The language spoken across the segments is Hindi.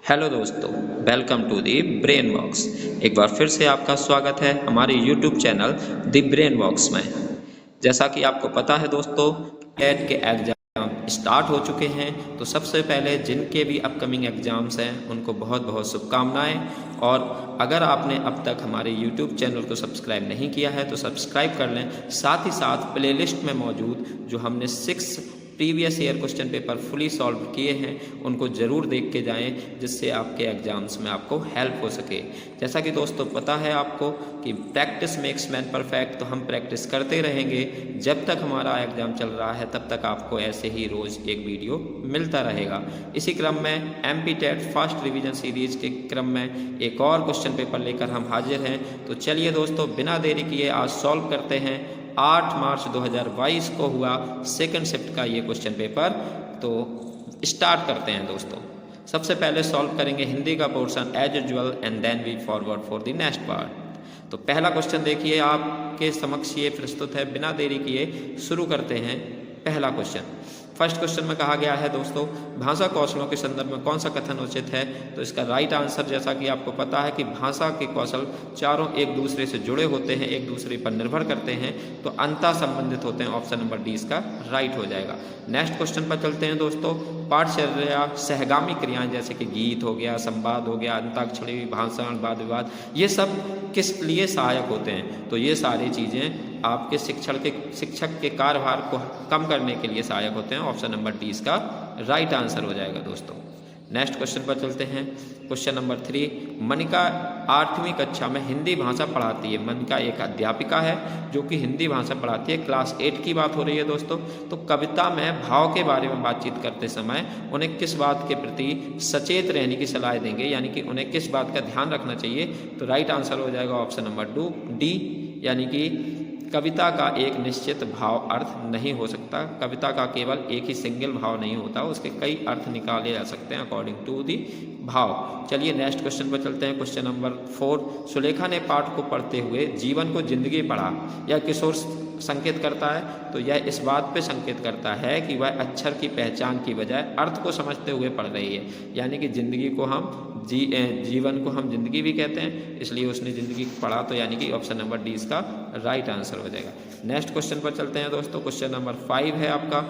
हेलो दोस्तों, welcome to the brain box. एक बार फिर से आपका स्वागत है हमारे YouTube channel the brain box में। जैसा कि आपको पता है दोस्तों, टेट के एग्ज़ाम स्टार्ट हो चुके हैं। तो सबसे पहले जिनके भी अपकमिंग एग्ज़ाम्स हैं उनको बहुत बहुत शुभकामनाएं। और अगर आपने अब तक हमारे यूट्यूब चैनल को सब्सक्राइब नहीं किया है तो सब्सक्राइब कर लें। साथ ही साथ प्लेलिस्ट में मौजूद जो हमने 6 previous year question paper fully solve किए हैं उनको ज़रूर देख के जाएं, जिससे आपके एग्जाम्स में आपको हेल्प हो सके। जैसा कि दोस्तों पता है आपको कि प्रैक्टिस मेक्स मैन परफेक्ट, तो हम प्रैक्टिस करते रहेंगे। जब तक हमारा एग्ज़ाम चल रहा है तब तक आपको ऐसे ही रोज़ एक वीडियो मिलता रहेगा। इसी क्रम में MP TET first revision series के क्रम में एक और क्वेश्चन पेपर लेकर हम हाजिर हैं। तो चलिए दोस्तों, बिना देरी किए आज सॉल्व करते हैं 8 मार्च 2022 को हुआ सेकंड शिफ्ट का ये क्वेश्चन पेपर। तो स्टार्ट करते हैं दोस्तों। सबसे पहले सॉल्व करेंगे हिंदी का portion as usual and then we forward for the next part. तो पहला क्वेश्चन देखिए, आपके समक्ष ये प्रस्तुत है। बिना देरी किए शुरू करते हैं पहला क्वेश्चन। फर्स्ट क्वेश्चन में कहा गया है दोस्तों, भाषा कौशलों के संदर्भ में कौन सा कथन उचित है। तो इसका राइट आंसर, जैसा कि आपको पता है कि भाषा के कौशल चारों एक दूसरे से जुड़े होते हैं, एक दूसरे पर निर्भर करते हैं, तो अंतः संबंधित होते हैं। ऑप्शन नंबर डी इसका राइट हो जाएगा। नेक्स्ट क्वेश्चन पर चलते हैं दोस्तों। पाठचर्या सहगामी क्रियाएं जैसे कि गीत हो गया, संवाद हो गया, अंताक्षरी, भाषण, वाद विवाद, ये सब किस लिए सहायक होते हैं। तो ये सारी चीज़ें आपके शिक्षक के कार्यभार को कम करने के लिए सहायक होते हैं। ऑप्शन नंबर डी इसका राइट आंसर हो जाएगा दोस्तों। नेक्स्ट क्वेश्चन पर चलते हैं। क्वेश्चन नंबर 3, मनिका 8वीं कक्षा में हिंदी भाषा पढ़ाती है। मनिका एक अध्यापिका है जो कि हिंदी भाषा पढ़ाती है। क्लास 8 की बात हो रही है दोस्तों। तो कविता में भाव के बारे में बातचीत करते समय उन्हें किस बात के प्रति सचेत रहने की सलाह देंगे, यानी कि उन्हें किस बात का ध्यान रखना चाहिए। तो राइट आंसर हो जाएगा ऑप्शन नंबर डी, यानी कि कविता का एक निश्चित भाव अर्थ नहीं हो सकता। कविता का केवल एक ही सिंगल भाव नहीं होता, उसके कई अर्थ निकाले जा सकते हैं अकॉर्डिंग टू दी भाव। चलिए नेक्स्ट क्वेश्चन पर चलते हैं। क्वेश्चन नंबर 4, सुलेखा ने पाठ को पढ़ते हुए जीवन को जिंदगी पढ़ा। यह किशोर संकेत करता है। तो यह इस बात पे संकेत करता है कि वह अक्षर की पहचान की बजाय अर्थ को समझते हुए पढ़ रही है, यानी कि जिंदगी को हम जीवन को हम जिंदगी भी कहते हैं, इसलिए उसने जिंदगी पढ़ा। तो यानी कि ऑप्शन नंबर डी इसका राइट आंसर हो जाएगा। नेक्स्ट क्वेश्चन पर चलते हैं दोस्तों। क्वेश्चन नंबर 5 है आपका,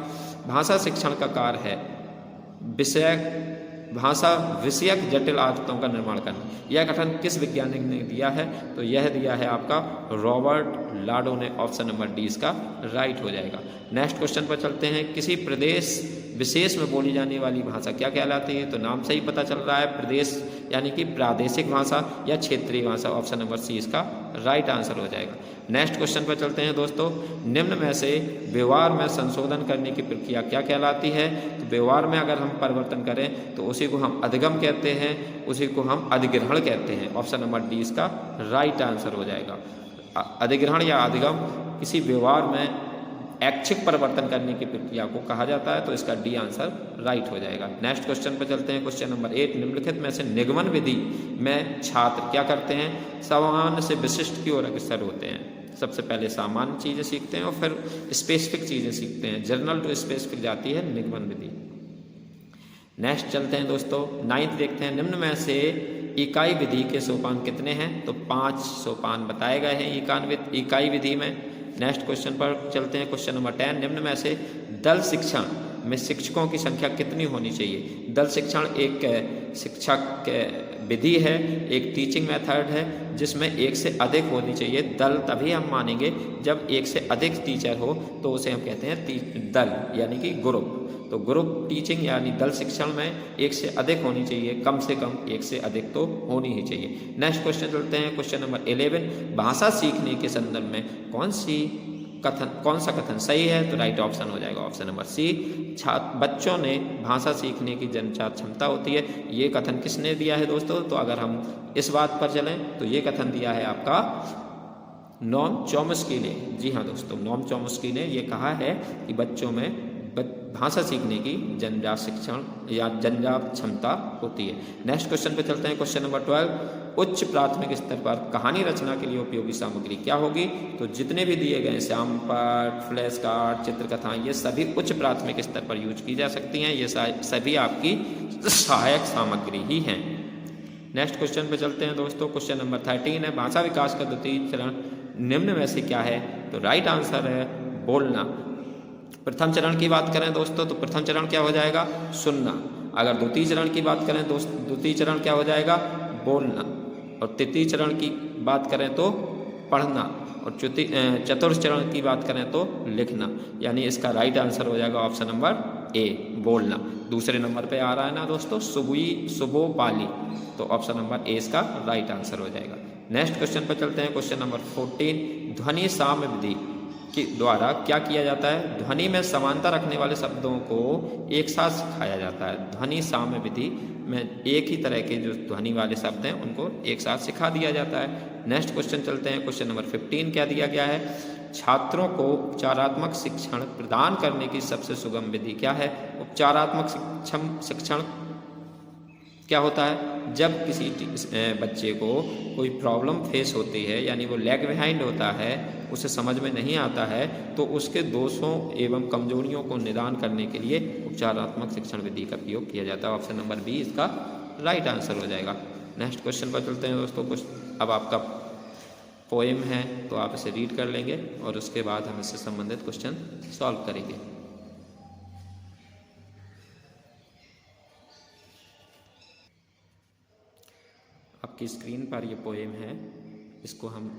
भाषा शिक्षण का कार्य है भाषा विषयक जटिल आदतों का निर्माण करना। यह कथन किस वैज्ञानिक ने दिया है। तो यह दिया है आपका रॉबर्ट लाडो ने। ऑप्शन नंबर डी इसका राइट हो जाएगा। नेक्स्ट क्वेश्चन पर चलते हैं। किसी प्रदेश विशेष में बोली जाने वाली भाषा क्या कहलाती है। तो नाम से ही पता चल रहा है, प्रदेश यानी कि प्रादेशिक भाषा या क्षेत्रीय भाषा। ऑप्शन नंबर सी इसका राइट आंसर हो जाएगा। नेक्स्ट क्वेश्चन पर चलते हैं दोस्तों। निम्न में से व्यवहार में संशोधन करने की प्रक्रिया क्या कहलाती है। तो व्यवहार में अगर हम परिवर्तन करें तो उसी को हम अधिगम कहते हैं, उसी को हम अधिग्रहण कहते हैं। ऑप्शन नंबर डी इसका राइट आंसर हो जाएगा। अधिग्रहण या अधिगम किसी व्यवहार में ऐच्छिक परिवर्तन करने की प्रक्रिया को कहा जाता है। तो इसका डी आंसर राइट हो जाएगा। नेक्स्ट क्वेश्चन पर चलते हैं। क्वेश्चन नंबर 8, निम्नलिखित में से निगमन विधि में छात्र क्या करते हैं। सामान्य से विशिष्ट की ओर अग्रसर होते हैं। सबसे पहले सामान्य चीज़ें सीखते हैं और फिर स्पेसिफिक चीज़ें सीखते हैं। जनरल टू स्पेसिफिक जाती है निगमन विधि। नेक्स्ट चलते हैं दोस्तों। 9th देखते हैं। निम्न में से इकाई विधि के सोपान कितने हैं। तो 5 सोपान बताए गए हैं इकाई विधि में। नेक्स्ट क्वेश्चन पर चलते हैं। क्वेश्चन नंबर 10, निम्न में से दल शिक्षण में शिक्षकों की संख्या कितनी होनी चाहिए। दल शिक्षण एक शिक्षक विधि है, एक टीचिंग मेथड है जिसमें एक से अधिक होनी चाहिए। दल तभी हम मानेंगे जब एक से अधिक टीचर हो, तो उसे हम कहते हैं दल, यानी कि ग्रुप। तो ग्रुप टीचिंग यानी दल शिक्षण में एक से अधिक होनी चाहिए, कम से कम एक से अधिक तो होनी ही चाहिए। नेक्स्ट क्वेश्चन चलते हैं। क्वेश्चन नंबर 11, भाषा सीखने के संदर्भ में कौन सा कथन सही है। तो राइट ऑप्शन हो जाएगा ऑप्शन नंबर सी, बच्चों ने भाषा सीखने की जन्मजात क्षमता होती है। ये कथन किसने दिया है दोस्तों। तो अगर हम इस बात पर चलें तो ये कथन दिया है आपका नोम चॉम्स्की ने। जी हाँ दोस्तों, नोम चॉम्स्की ने ये कहा है कि बच्चों में भाषा सीखने की जन्मजात शिक्षण या जन्मजात क्षमता होती है। नेक्स्ट क्वेश्चन पे चलते हैं। क्वेश्चन नंबर 12, उच्च प्राथमिक स्तर पर कहानी रचना के लिए उपयोगी सामग्री क्या होगी? तो जितने भी दिए गए श्याम पाठ, फ्लैश कार्ड, चित्रकथाएं, ये सभी उच्च प्राथमिक स्तर पर यूज की जा सकती हैं। ये सभी आपकी सहायक सामग्री ही हैं। नेक्स्ट क्वेश्चन पे चलते हैं दोस्तों। क्वेश्चन नंबर 13 है, भाषा विकास का द्वितीय चरण निम्न में से क्या है? तो राइट आंसर है बोलना। प्रथम चरण की बात करें दोस्तों तो प्रथम चरण क्या हो जाएगा? सुनना। अगर द्वितीय चरण की बात करें दोस्तों, द्वितीय चरण क्या हो जाएगा? बोलना। और तृतीय चरण की बात करें तो पढ़ना। और चतुर्थ चरण की बात करें तो लिखना। यानी इसका राइट आंसर हो जाएगा ऑप्शन नंबर ए, बोलना। दूसरे नंबर पे आ रहा है ना दोस्तों, सुबो पाली, तो ऑप्शन नंबर ए इसका राइट आंसर हो जाएगा। नेक्स्ट क्वेश्चन पर चलते हैं। क्वेश्चन नंबर 14, ध्वनि साम्य विधि के द्वारा क्या किया जाता है? ध्वनि में समानता रखने वाले शब्दों को एक साथ सिखाया जाता है। ध्वनि साम्य विधि में एक ही तरह के जो ध्वनि वाले शब्द हैं उनको एक साथ सिखा दिया जाता है। नेक्स्ट क्वेश्चन चलते हैं। क्वेश्चन नंबर 15 क्या दिया गया है? छात्रों को उपचारात्मक शिक्षण प्रदान करने की सबसे सुगम विधि क्या है? उपचारात्मक शिक्षण क्या होता है? जब किसी बच्चे को कोई प्रॉब्लम फेस होती है, यानी वो लैग बिहाइंड होता है, उसे समझ में नहीं आता है, तो उसके दोषों एवं कमजोरियों को निदान करने के लिए उपचारात्मक शिक्षण विधि का प्रयोग किया जाता है। ऑप्शन नंबर बी इसका राइट आंसर हो जाएगा। नेक्स्ट क्वेश्चन पर चलते हैं दोस्तों। कुछ अब आपका पोएम है तो आप इसे रीड कर लेंगे और उसके बाद हम इससे संबंधित क्वेश्चन सॉल्व करेंगे। आपकी स्क्रीन पर ये पोएम है, इसको हम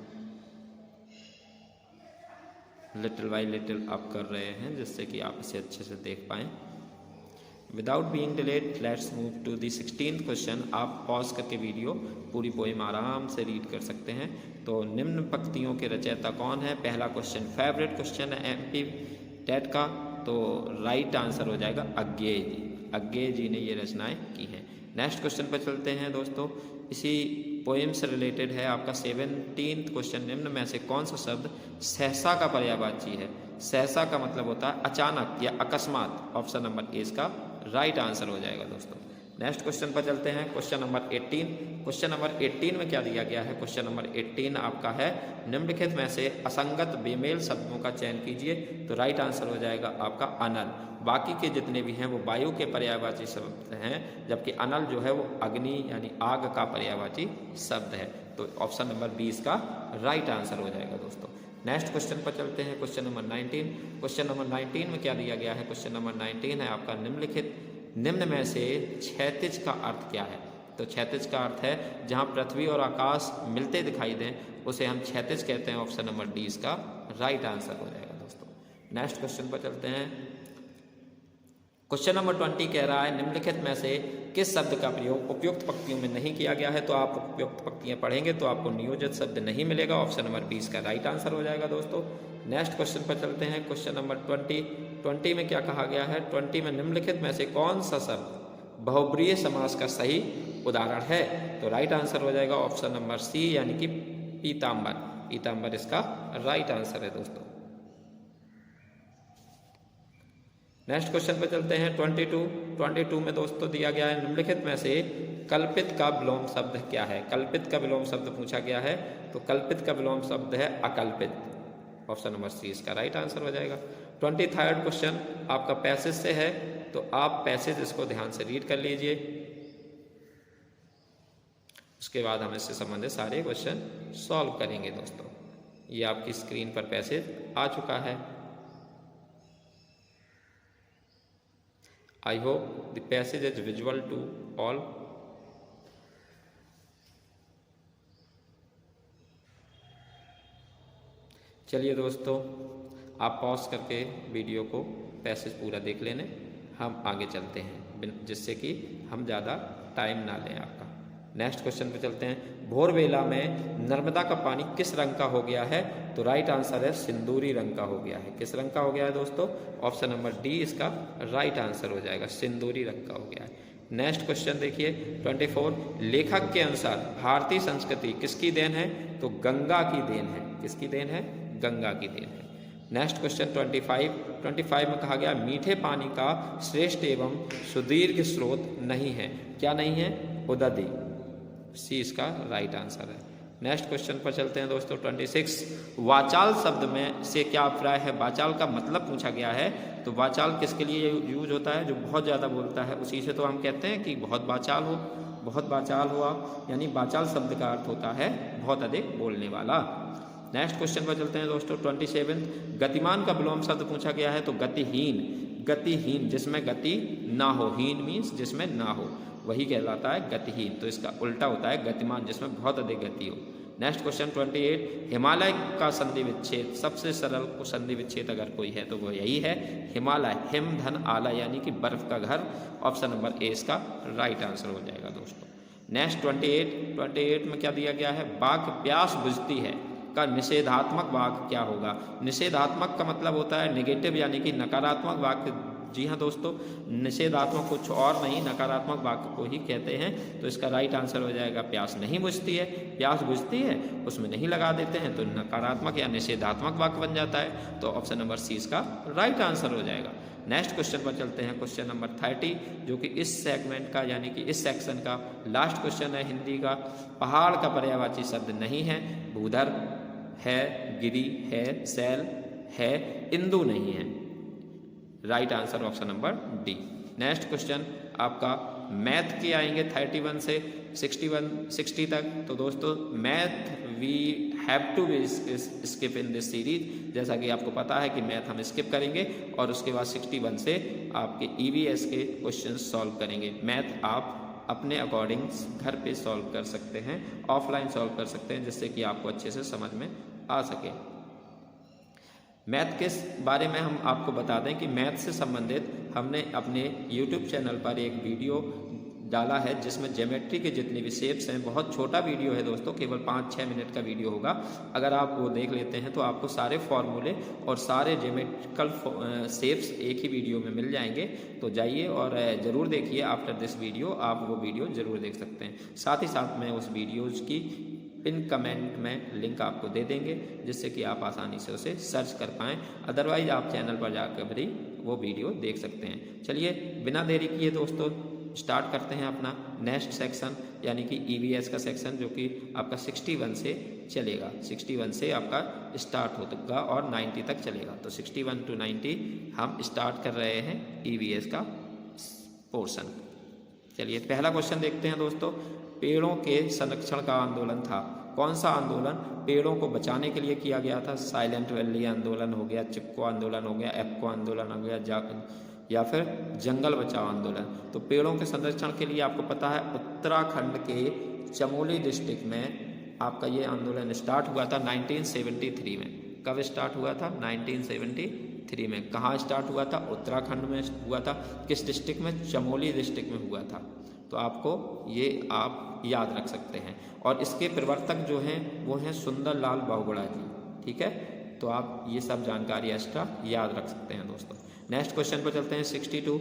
लिटिल बाय लिटिल अप कर रहे हैं जिससे कि आप इसे अच्छे से देख पाएँ। Without being delayed let's move to the 16th question. आप पॉज करके वीडियो पूरी पोएम आराम से रीड कर सकते हैं। तो निम्न पंक्तियों के रचयिता कौन है? पहला क्वेश्चन फेवरेट क्वेश्चन है एमपी टेट का, तो राइट आंसर हो जाएगा अज्ञेय जी। अज्ञेय जी ने ये रचनाएं की हैं। नेक्स्ट क्वेश्चन पर चलते हैं दोस्तों। इसी पोएम से रिलेटेड है आपका 17th क्वेश्चन। निम्न में से कौन सा शब्द सहसा का पर्यायवाची है? सहसा का मतलब होता है अचानक या अकस्मात। ऑप्शन नंबर ए इसका राइट आंसर हो जाएगा दोस्तों। नेक्स्ट क्वेश्चन पर चलते हैं। Question number 18। क्वेश्चन नंबर 18 में क्या दिया गया है? क्वेश्चन नंबर 18 आपका है, निम्नलिखित में से असंगत बेमेल शब्दों का चयन कीजिए। तो राइट आंसर हो जाएगा आपका अनल। बाकी के जितने भी हैं वो वायु के पर्यायवाची शब्द हैं, जबकि अनल जो है वो अग्नि यानी आग का पर्यायवाची शब्द है। तो ऑप्शन नंबर बी इसका राइट आंसर हो जाएगा दोस्तों। नेक्स्ट क्वेश्चन पर चलते हैं। Question number 19। क्वेश्चन नंबर 19 में क्या दिया गया है? क्वेश्चन नंबर 19 है आपका, निम्न में से क्षैतिज का अर्थ क्या है? तो क्षैतिज का अर्थ है जहाँ पृथ्वी और आकाश मिलते दिखाई दें उसे हम क्षैतिज कहते हैं। ऑप्शन नंबर डी इसका राइट आंसर हो जाएगा दोस्तों। नेक्स्ट क्वेश्चन पर चलते हैं। क्वेश्चन नंबर 20 कह रहा है, निम्नलिखित में से किस शब्द का प्रयोग उपयुक्त पंक्तियों में नहीं किया गया है? तो आप उपयुक्त पंक्तियां पढ़ेंगे तो आपको नियोजित शब्द नहीं मिलेगा। ऑप्शन नंबर 20 का राइट आंसर हो जाएगा दोस्तों। नेक्स्ट क्वेश्चन पर चलते हैं। क्वेश्चन नंबर 20 में क्या कहा गया है? 20 में निम्नलिखित में से कौन सा शब्द बहुब्रीहि समास का सही उदाहरण है? तो राइट आंसर हो जाएगा ऑप्शन नंबर सी यानी कि पीताम्बर। पीताम्बर इसका राइट आंसर है दोस्तों। नेक्स्ट क्वेश्चन पे चलते हैं। 22 में दोस्तों दिया गया है, निम्नलिखित में से कल्पित का विलोम शब्द क्या है? कल्पित का विलोम शब्द पूछा गया है, तो कल्पित का विलोम शब्द है अकल्पित। ऑप्शन नंबर सी इसका राइट आंसर हो जाएगा। 23rd क्वेश्चन आपका पैसेज से है, तो आप पैसेज इसको ध्यान से रीड कर लीजिए, उसके बाद हम इससे संबंधित सारे क्वेश्चन सॉल्व करेंगे दोस्तों। ये आपकी स्क्रीन पर पैसेज आ चुका है। I hope the passage is visual to all. चलिए दोस्तों, आप पॉज करके वीडियो को पैसेज पूरा देख लेने, हम आगे चलते हैं जिससे कि हम ज़्यादा टाइम ना लें आपका। नेक्स्ट क्वेश्चन पे चलते हैं। भोरवेला में नर्मदा का पानी किस रंग का हो गया है? तो राइट आंसर है सिंदूरी रंग का हो गया है। किस रंग का हो गया है दोस्तों? ऑप्शन नंबर डी इसका राइट आंसर हो जाएगा, सिंदूरी रंग का हो गया है। नेक्स्ट क्वेश्चन देखिए 24। लेखक के अनुसार भारतीय संस्कृति किसकी देन है? तो गंगा की देन है। किसकी देन है? गंगा की देन है। नेक्स्ट क्वेश्चन 25 में कहा गया मीठे पानी का श्रेष्ठ एवं सुदीर्घ स्रोत नहीं है। क्या नहीं है? उदधि। सी इसका राइट आंसर है। नेक्स्ट क्वेश्चन पर चलते हैं दोस्तों 26। वाचाल शब्द में से क्या अभिप्राय है? वाचाल का मतलब पूछा गया है। तो वाचाल किसके लिए यूज होता है? जो बहुत ज़्यादा बोलता है, उसी से तो हम कहते हैं कि बहुत वाचाल हो, बहुत वाचाल हुआ। यानी वाचाल शब्द का अर्थ होता है बहुत अधिक बोलने वाला। नेक्स्ट क्वेश्चन पर चलते हैं दोस्तों 27। गतिमान का विलोम शब्द पूछा गया है। तो गतिहीन। गतिहीन जिसमें गति ना हो, हीन मीन्स जिसमें ना हो, वही कहलाता है गतिहीन। तो इसका उल्टा होता है गतिमान, जिसमें बहुत अधिक गति हो। Next question 28। हिमालय का संधि विच्छेद, सबसे सरल संधि विच्छेद अगर कोई है तो वो यही है हिमालय। हिम धन आलय यानी कि बर्फ का घर। ऑप्शन नंबर ए इसका राइट आंसर हो जाएगा दोस्तों। नेक्स्ट 28 में क्या दिया गया है? बाघ प्यास बुझती है का निषेधात्मक वाक्य क्या होगा? निषेधात्मक का मतलब होता है नेगेटिव यानी कि नकारात्मक वाक्य। जी हाँ दोस्तों, निषेधात्मक कुछ और नहीं, नकारात्मक वाक्य को ही कहते हैं। तो इसका राइट आंसर हो जाएगा प्यास नहीं बुझती है। प्यास बुझती है उसमें नहीं लगा देते हैं तो नकारात्मक या निषेधात्मक वाक्य बन जाता है। तो ऑप्शन नंबर सी इसका राइट आंसर हो जाएगा। नेक्स्ट क्वेश्चन पर चलते हैं, क्वेश्चन नंबर 30, जो कि इस सेगमेंट का यानी कि इस सेक्शन का लास्ट क्वेश्चन है हिंदी का। पहाड़ का पर्यायवाची शब्द नहीं है। भूधर है, गिरी है, शैल है, इंदु नहीं है। Right answer option number D. Next question आपका मैथ के आएंगे 31 से 60 तक। तो दोस्तों math we have to be skip in this series. जैसा कि आपको पता है कि मैथ हम स्किप करेंगे और उसके बाद 61 से आपके EVS के क्वेश्चन सॉल्व करेंगे। मैथ आप अपने अकॉर्डिंग घर पे सॉल्व कर सकते हैं, ऑफलाइन सॉल्व कर सकते हैं, जिससे कि आपको अच्छे से समझ में आ सके। मैथ के बारे में हम आपको बता दें कि मैथ से संबंधित हमने अपने YouTube चैनल पर एक वीडियो डाला है जिसमें ज्योमेट्री के जितने भी शेप्स हैं, बहुत छोटा वीडियो है दोस्तों, केवल 5-6 मिनट का वीडियो होगा। अगर आप वो देख लेते हैं तो आपको सारे फॉर्मूले और सारे ज्योमेट्रिकल शेप्स एक ही वीडियो में मिल जाएंगे। तो जाइए और ज़रूर देखिए। आफ्टर दिस वीडियो आप वो वीडियो ज़रूर देख सकते हैं। साथ ही साथ मैं उस वीडियोज़ की पिन कमेंट में लिंक आपको दे देंगे, जिससे कि आप आसानी से उसे सर्च कर पाएँ। अदरवाइज आप चैनल पर जाकर भी वो वीडियो देख सकते हैं। चलिए बिना देरी किए दोस्तों स्टार्ट करते हैं अपना नेक्स्ट सेक्शन, यानी कि EVS का सेक्शन, जो कि आपका 61 से चलेगा। 61 से आपका स्टार्ट होगा और 90 तक चलेगा। तो 61 to 90 हम स्टार्ट कर रहे हैं EVS का पोर्शन। चलिए पहला क्वेश्चन देखते हैं दोस्तों। पेड़ों के संरक्षण का आंदोलन था। कौन सा आंदोलन पेड़ों को बचाने के लिए किया गया था? साइलेंट वैली आंदोलन हो गया, चिपको आंदोलन हो गया, एप्को आंदोलन हो गया, या फिर जंगल बचाओ आंदोलन। तो पेड़ों के संरक्षण के लिए आपको पता है उत्तराखंड के चमोली डिस्ट्रिक्ट में आपका ये आंदोलन स्टार्ट हुआ था 1973 में। कब स्टार्ट हुआ था? 1973 में। कहाँ स्टार्ट हुआ था? उत्तराखंड में हुआ था। किस डिस्ट्रिक्ट में? चमोली डिस्ट्रिक्ट में हुआ था। तो आपको ये आप याद रख सकते हैं। और इसके प्रवर्तक जो हैं वो हैं सुंदर लाल बहुगुणा जी। ठीक है, तो आप ये सब जानकारी एक्स्ट्रा याद रख सकते हैं दोस्तों। नेक्स्ट क्वेश्चन पर चलते हैं 62।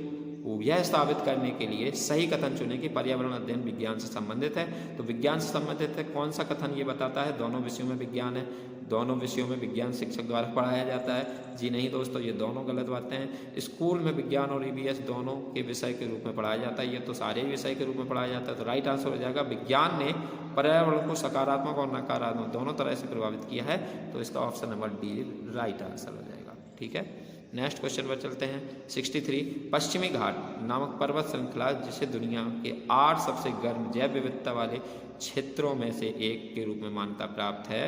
यह साबित करने के लिए सही कथन चुनें कि पर्यावरण अध्ययन विज्ञान से संबंधित है। तो विज्ञान से संबंधित है, कौन सा कथन ये बताता है? दोनों विषयों में विज्ञान है, दोनों विषयों में विज्ञान शिक्षक द्वारा पढ़ाया जाता है। जी नहीं दोस्तों, ये दोनों गलत बातें हैं। स्कूल में विज्ञान और EVS दोनों के विषय के रूप में पढ़ाया जाता है। ये तो सारे विषय के रूप में पढ़ाया जाता है। तो राइट आंसर हो जाएगा विज्ञान ने पर्यावरण को सकारात्मक और नकारात्मक दोनों तरह से प्रभावित किया है। तो इसका option number D right answer हो जाएगा। ठीक है, नेक्स्ट क्वेश्चन पर चलते हैं 63। पश्चिमी घाट नामक पर्वत श्रृंखला, जिसे दुनिया के 8 सबसे गर्म जैव विविधता वाले क्षेत्रों में से एक के रूप में मान्यता प्राप्त है,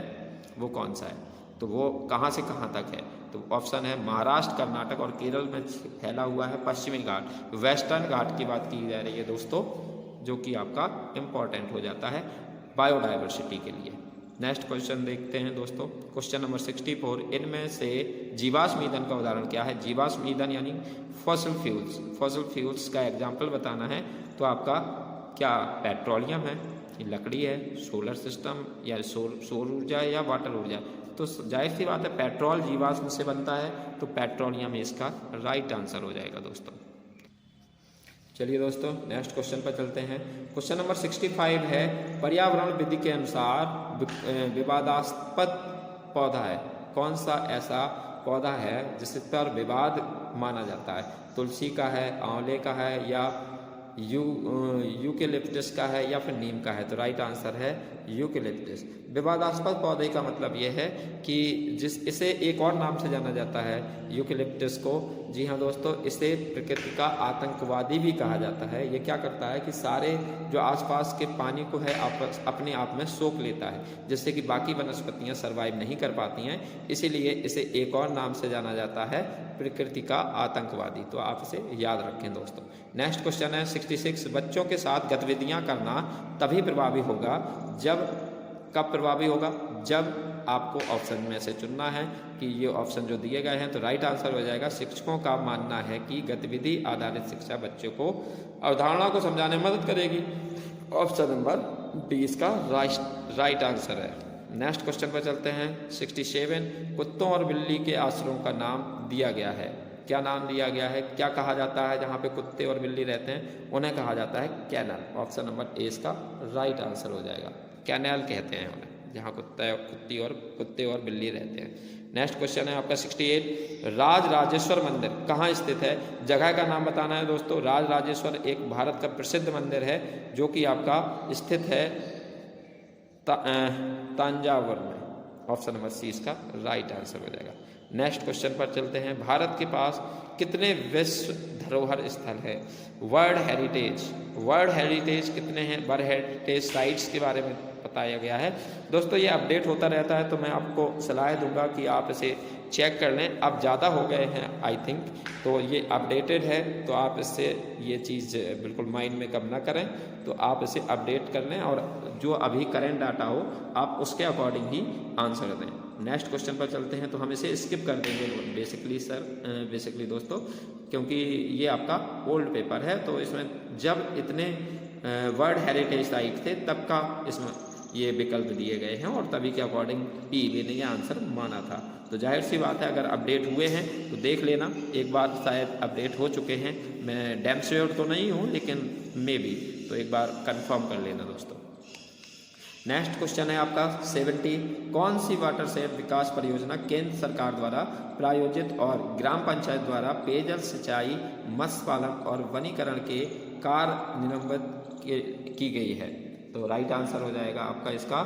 वो कौन सा है? तो वो कहाँ से कहाँ तक है? तो ऑप्शन है महाराष्ट्र, कर्नाटक और केरल में फैला हुआ है पश्चिमी घाट। वेस्टर्न घाट की बात की जा रही है दोस्तों, जो कि आपका इम्पॉर्टेंट हो जाता है बायोडाइवर्सिटी के लिए। नेक्स्ट क्वेश्चन देखते हैं दोस्तों, क्वेश्चन नंबर 64। इनमें से जीवाश्म ईंधन का उदाहरण क्या है? जीवाश्म ईंधन यानी फॉसिल फ्यूल्स। फॉसिल फ्यूल्स का एग्जाम्पल बताना है तो आपका क्या पेट्रोलियम है, लकड़ी है, सोलर सिस्टम या सौर ऊर्जा या वाटर ऊर्जा? तो जाहिर सी बात है पेट्रोल जीवाश्म से बनता है, तो पेट्रोलियम इसका राइट आंसर हो जाएगा दोस्तों। चलिए दोस्तों नेक्स्ट क्वेश्चन पर चलते हैं। क्वेश्चन नंबर 65 है, पर्यावरण विधि के अनुसार विवादास्पद पौधा है। कौन सा ऐसा पौधा है जिस पर विवाद माना जाता है? तुलसी का है, आंवले का है, या यूकेलिप्टस का है, या फिर नीम का है? तो राइट आंसर है यूकेलिप्टस। विवादास्पद पौधे का मतलब यह है कि इसे एक और नाम से जाना जाता है यूकेलिप्टस को। जी हाँ दोस्तों, इसे प्रकृति का आतंकवादी भी कहा जाता है। ये क्या करता है कि सारे जो आसपास के पानी को है अपने आप में सोख लेता है, जिससे कि बाकी वनस्पतियां सर्वाइव नहीं कर पाती हैं। इसीलिए इसे एक और नाम से जाना जाता है प्रकृति का आतंकवादी। तो आप इसे याद रखें दोस्तों। नेक्स्ट क्वेश्चन है 66। बच्चों के साथ गतिविधियां करना तभी प्रभावी होगा कब प्रभावी होगा? जब आपको ऑप्शन में से चुनना है कि ये ऑप्शन जो दिए गए हैं। तो राइट आंसर हो जाएगा, शिक्षकों का मानना है कि गतिविधि आधारित शिक्षा बच्चों को अवधारणा को समझाने में मदद करेगी। ऑप्शन नंबर डी इसका राइट आंसर है। नेक्स्ट क्वेश्चन पर चलते हैं 67। कुत्तों और बिल्ली के आश्रयों का नाम दिया गया है। क्या नाम दिया गया है? क्या कहा जाता है जहाँ पे कुत्ते और बिल्ली रहते हैं? उन्हें कहा जाता है कैनल। ऑप्शन नंबर ए इसका राइट आंसर हो जाएगा। कैनल कहते हैं उन्हें जहाँ कुत्ते और बिल्ली रहते हैं। नेक्स्ट क्वेश्चन है आपका 68। राजराजेश्वर मंदिर कहाँ स्थित है? जगह का नाम बताना है दोस्तों। राजराजेश्वर एक भारत का प्रसिद्ध मंदिर है जो कि आपका स्थित है तंजावुर में। ऑप्शन नंबर सी इसका राइट आंसर हो जाएगा। नेक्स्ट क्वेश्चन पर चलते हैं। भारत के पास कितने विश्व धरोहर स्थल है? वर्ल्ड हेरिटेज कितने हैं? वर्ल्ड हेरिटेज साइट्स के बारे में बताया गया है दोस्तों। ये अपडेट होता रहता है, तो मैं आपको सलाह दूंगा कि आप इसे चेक कर लें। अब ज़्यादा हो गए हैं आई थिंक, तो ये अपडेटेड है, तो आप इससे ये चीज़ बिल्कुल माइंड में कम ना करें। तो आप इसे अपडेट कर लें और जो अभी करेंट डाटा हो आप उसके अकॉर्डिंग ही आंसर दें। नेक्स्ट क्वेश्चन पर चलते हैं, तो हम इसे स्किप कर देंगे बेसिकली दोस्तों, क्योंकि ये आपका ओल्ड पेपर है। तो इसमें जब इतने वर्ल्ड हेरिटेज साइट थे तब का इसमें ये विकल्प दिए गए हैं और तभी के अकॉर्डिंग ही मैंने ये आंसर माना था। तो जाहिर सी बात है, अगर अपडेट हुए हैं तो देख लेना। एक बार शायद अपडेट हो चुके हैं, मैं डैम श्योर तो नहीं हूँ लेकिन मे बी, तो एक बार कंफर्म कर लेना दोस्तों। नेक्स्ट क्वेश्चन है आपका 70। कौन सी वाटरशेड विकास परियोजना केंद्र सरकार द्वारा प्रायोजित और ग्राम पंचायत द्वारा पेयजल, सिंचाई, मत्स्य पालन और वनीकरण के कार्यान्वित की गई है? तो राइट आंसर हो जाएगा आपका इसका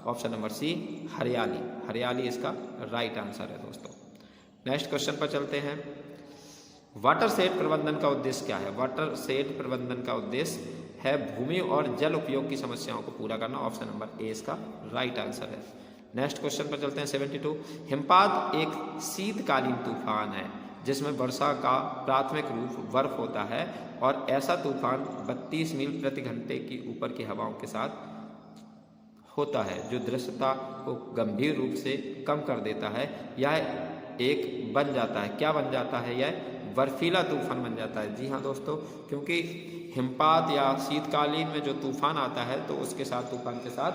ऑप्शन नंबर सी हरियाली इसका राइट आंसर है दोस्तों। नेक्स्ट क्वेश्चन पर चलते हैं। वाटरशेड प्रबंधन का उद्देश्य क्या है? वाटरशेड प्रबंधन का उद्देश्य है भूमि और जल उपयोग की समस्याओं को पूरा करना। ऑप्शन नंबर ए इसका राइट आंसर है। नेक्स्ट क्वेश्चन पर चलते हैं 72। हिमपात एक शीतकालीन तूफान है जिसमें वर्षा का प्राथमिक रूप बर्फ होता है और ऐसा तूफान 32 मील प्रति घंटे की ऊपर की हवाओं के साथ होता है जो दृश्यता को गंभीर रूप से कम कर देता है। यह एक बन जाता है, क्या बन जाता है? यह बर्फीला तूफान बन जाता है। जी हाँ दोस्तों, क्योंकि हिमपात या शीतकालीन में जो तूफान आता है तो उसके साथ तूफान के साथ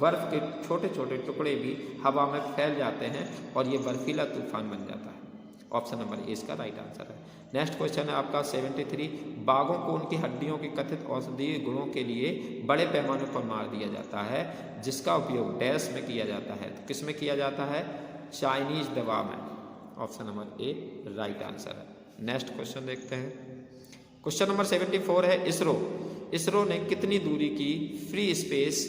बर्फ के छोटे छोटे टुकड़े भी हवा में फैल जाते हैं और ये बर्फीला तूफान बन जाता है। ऑप्शन नंबर ए इसका राइट आंसर है। नेक्स्ट क्वेश्चन है आपका 73। बाघों को उनकी हड्डियों के कथित औषधीय गुणों के लिए बड़े पैमाने पर मार दिया जाता है जिसका उपयोग डैश में किया जाता है। तो किस में किया जाता है? चाइनीज दवा में। ऑप्शन नंबर ए राइट आंसर है। नेक्स्ट क्वेश्चन देखते हैं। क्वेश्चन नंबर 74 है इसरो ने कितनी दूरी की फ्री स्पेस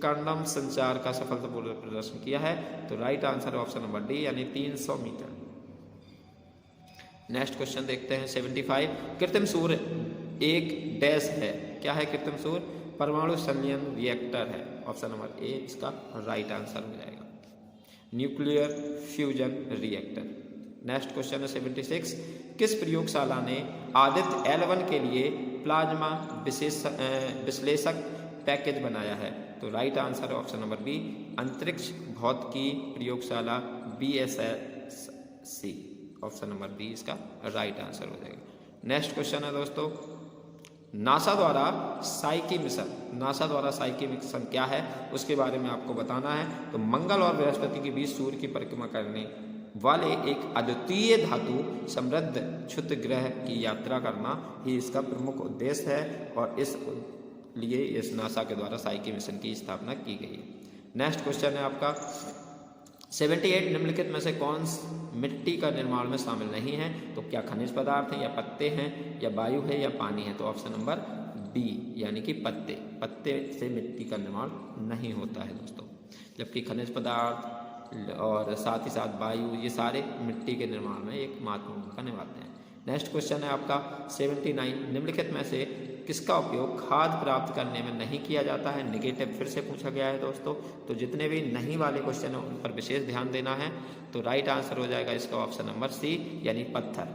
कंडम संचार का सफलतापूर्वक प्रदर्शन किया है? तो राइट आंसर है ऑप्शन नंबर डी यानी 300 मीटर। नेक्स्ट क्वेश्चन देखते हैं 75। कृत्रिम सूर्य एक डैश है, क्या है कृत्रिम सूर्य? परमाणु संलयन रिएक्टर है। ऑप्शन नंबर ए इसका राइट आंसर हो जाएगा, nuclear fusion reactor. Next question है 76। किस प्रयोगशाला ने आदित्य L1 के लिए प्लाज्मा विश्लेषक पैकेज बनाया है? तो राइट आंसर है ऑप्शन नंबर बी, अंतरिक्ष भौतिकी प्रयोगशाला BSSC। ऑप्शन नंबर बी इसका राइट आंसर हो जाएगा। नेक्स्ट क्वेश्चन है दोस्तों, नासा द्वारा साइकी मिशन क्या है उसके बारे में आपको बताना है। तो मंगल और बृहस्पति के बीच सूर्य की परिक्रमा करने वाले एक अद्वितीय धातु समृद्ध क्षुद्र ग्रह की यात्रा करना ही इसका प्रमुख उद्देश्य है और इस लिए इस नासा के द्वारा साइकी मिशन की स्थापना की गई है। नेक्स्ट क्वेश्चन है आपका 78 निम्नलिखित में से कौन मिट्टी का निर्माण में शामिल नहीं है? तो क्या खनिज पदार्थ हैं, या पत्ते हैं, या वायु है, या पानी है? तो ऑप्शन नंबर बी यानी कि पत्ते। पत्ते से मिट्टी का निर्माण नहीं होता है दोस्तों, जबकि खनिज पदार्थ और साथ ही साथ वायु ये सारे मिट्टी के निर्माण में एक महत्वपूर्ण भूमिका निभाते हैं। नेक्स्ट क्वेश्चन है आपका 79 निम्नलिखित में से किसका उपयोग खाद प्राप्त करने में नहीं किया जाता है? निगेटिव फिर से पूछा गया है दोस्तों, तो जितने भी नहीं वाले क्वेश्चन हैं उन पर विशेष ध्यान देना है। तो राइट आंसर हो जाएगा इसका ऑप्शन नंबर सी यानी पत्थर।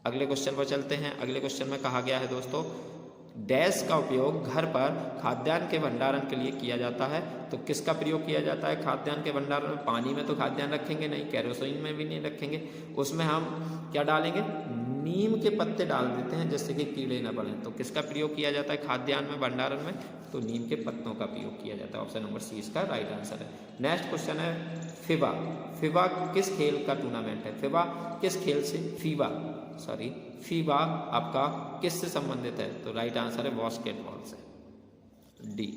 अगले क्वेश्चन पर चलते हैं। अगले क्वेश्चन में कहा गया है दोस्तों, डैश का उपयोग घर पर खाद्यान्न के भंडारण के लिए किया जाता है। तो किसका प्रयोग किया जाता है खाद्यान्न के भंडारण में? पानी में तो खाद्यान्न रखेंगे नहीं, केरोसिन में भी नहीं रखेंगे, उसमें हम क्या डालेंगे? नीम के पत्ते डाल देते हैं जिससे कि कीड़े न बढ़ें। तो किसका प्रयोग किया जाता है खाद्यान्न में भंडारण में? तो नीम के पत्तों का प्रयोग किया जाता है। ऑप्शन नंबर सी इसका राइट आंसर है। नेक्स्ट क्वेश्चन है फीबा। फीबा किस खेल का टूर्नामेंट है? फीबा किस खेल से? फीबा आपका किससे संबंधित है? तो राइट आंसर है बास्केटबॉल से, डी।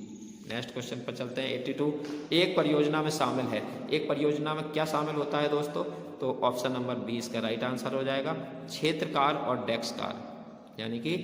नेक्स्ट क्वेश्चन पर चलते हैं 82 एक परियोजना में शामिल है। एक परियोजना में क्या शामिल होता है दोस्तों? तो ऑप्शन नंबर 20 का राइट आंसर हो जाएगा क्षेत्रकार और डेस्क कार, यानी कि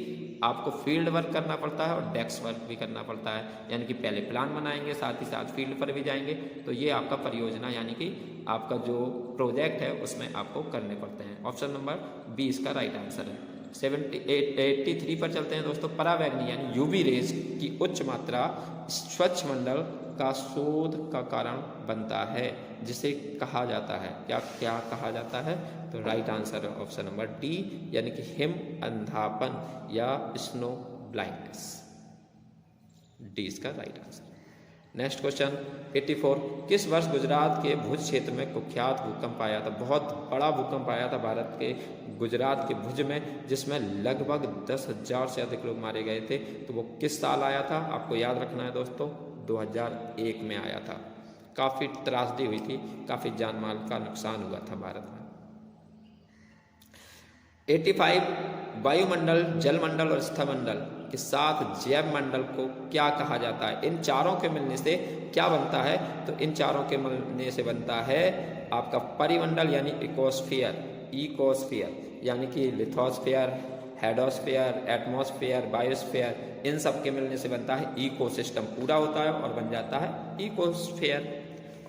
आपको फील्ड वर्क करना पड़ता है और डेस्क वर्क भी करना पड़ता है, यानी कि पहले प्लान बनाएंगे साथ ही साथ फील्ड पर भी जाएंगे। तो ये आपका परियोजना यानी कि आपका जो प्रोजेक्ट है उसमें आपको करने पड़ते हैं। ऑप्शन नंबर 20 का राइट आंसर है। 83 पर चलते हैं दोस्तों। परावैंगनी यानी यूवी रेज की उच्च मात्रा स्वच्छ मंडल का शोध का कारण बनता है, जिसे कहा जाता है क्या क्या कहा जाता है? तो राइट आंसर है ऑप्शन नंबर डी यानी कि हिम अंधापन या स्नो ब्लाइंडनेस, डी इसका राइट आंसर। नेक्स्ट क्वेश्चन 84 किस वर्ष गुजरात के भुज क्षेत्र में कुख्यात भूकंप आया था? बहुत बड़ा भूकंप आया था भारत के गुजरात के भुज में, जिसमें लगभग 10,000 से अधिक लोग मारे गए थे। तो वो किस साल आया था? आपको याद रखना है दोस्तों, 2001 में आया था। काफ़ी त्रासदी हुई थी, काफ़ी जान माल का नुकसान हुआ था भारत में। 85 वायुमंडल, जलमंडल और स्थलमंडल के साथ जैव मंडल को क्या कहा जाता है? इन चारों के मिलने से क्या बनता है? तो इन चारों के मिलने से बनता है आपका परिमंडल यानी इकोस्फीयर यानी कि लिथोस्फीयर, हेडोस्फीयर, एटमॉस्फेयर, बायोस्फीयर, इन सब के मिलने से बनता है इकोसिस्टम, पूरा होता है और बन जाता है इकोस्फीयर।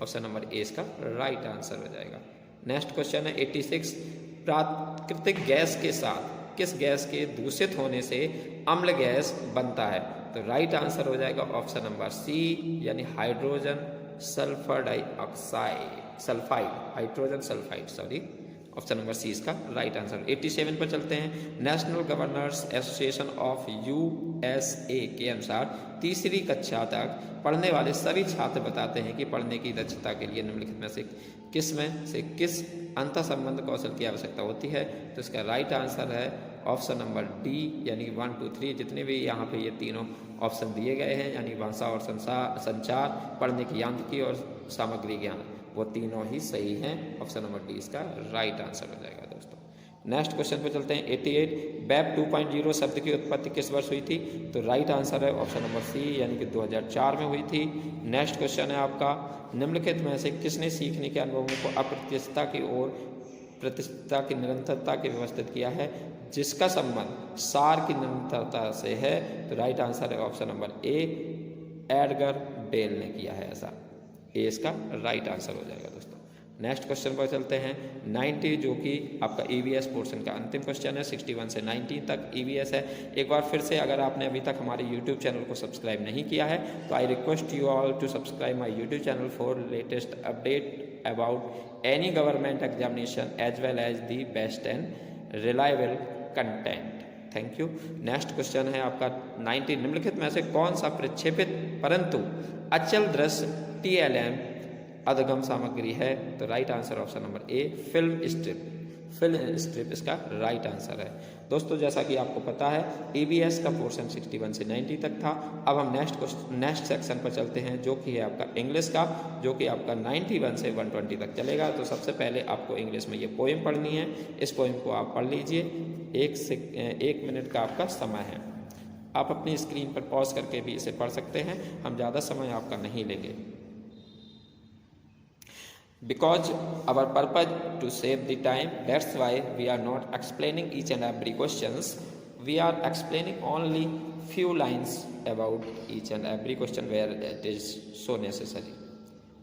ऑप्शन नंबर ए इसका राइट आंसर हो जाएगा। नेक्स्ट क्वेश्चन है 86 प्राकृतिक गैस के साथ किस गैस के दूषित होने से अम्ल गैस बनता है? तो राइट आंसर हो जाएगा ऑप्शन नंबर सी यानी hydrogen sulphur dioxide sulphide, option number C इसका राइट आंसर। 87 पर चलते हैं। National governors association of USA के अनुसार तीसरी कक्षा तक पढ़ने वाले सभी छात्र बताते हैं कि पढ़ने की दक्षता के लिए निम्नलिखित में से किस अंतर संबंध कौशल की आवश्यकता होती है? तो इसका राइट आंसर है ऑप्शन नंबर डी यानी 1, 2, 3 जितने भी यहाँ पे ये तीनों ऑप्शन दिए गए हैं यानी भाषा और संचार, पढ़ने की यांत्रिकी और सामग्री ज्ञान, वो तीनों ही सही हैं। ऑप्शन नंबर डी इसका राइट आंसर हो जाएगा दोस्तों। नेक्स्ट क्वेश्चन पे चलते हैं 88 वेब 2.0 शब्द की उत्पत्ति किस वर्ष हुई थी? तो राइट आंसर है ऑप्शन नंबर सी यानी कि 2004 में हुई थी। नेक्स्ट क्वेश्चन है आपका निम्नलिखित में से किसने सीखने के अनुभवों को अप्रत्यक्षता की ओर प्रतिष्ठा की निरंतरता के व्यवस्थित किया है, जिसका संबंध सार की निरंतरता से है? तो राइट आंसर है option number A Edgar Dale ने किया है ऐसा, ए इसका राइट आंसर हो जाएगा दोस्तों। नेक्स्ट क्वेश्चन पर चलते हैं 90 जो कि आपका ईवीएस पोर्शन का अंतिम क्वेश्चन है। 61 से 90 तक ईवीएस है। एक बार फिर से अगर आपने अभी तक हमारे यूट्यूब चैनल को सब्सक्राइब नहीं किया है तो I request you all to subscribe my YouTube channel for latest update about any government examination as well as the best and reliable content. Thank you. Next question है आपका 90 निम्नलिखित में से कौन सा प्रक्षेपित परंतु अचल दृश्य TLM अधगम सामग्री है? तो राइट आंसर ऑप्शन नंबर ए फिल्म स्ट्रिप इसका राइट आंसर है। दोस्तों जैसा कि आपको पता है EBS का पोर्शन 61 से 90 तक था। अब हम नेक्स्ट सेक्शन पर चलते हैं जो कि है आपका इंग्लिश का, जो कि आपका 91 से 120 तक चलेगा। तो सबसे पहले आपको इंग्लिश में ये पोएम पढ़नी है। इस पोएम को आप पढ़ लीजिए, 1 मिनट का आपका समय है। आप अपनी स्क्रीन पर पॉज करके भी इसे पढ़ सकते हैं, हम ज़्यादा समय आपका नहीं लेंगे। Because our purpose to save the time, that's why we are not explaining each and every questions. We are explaining only few lines about each and every question where it is so necessary.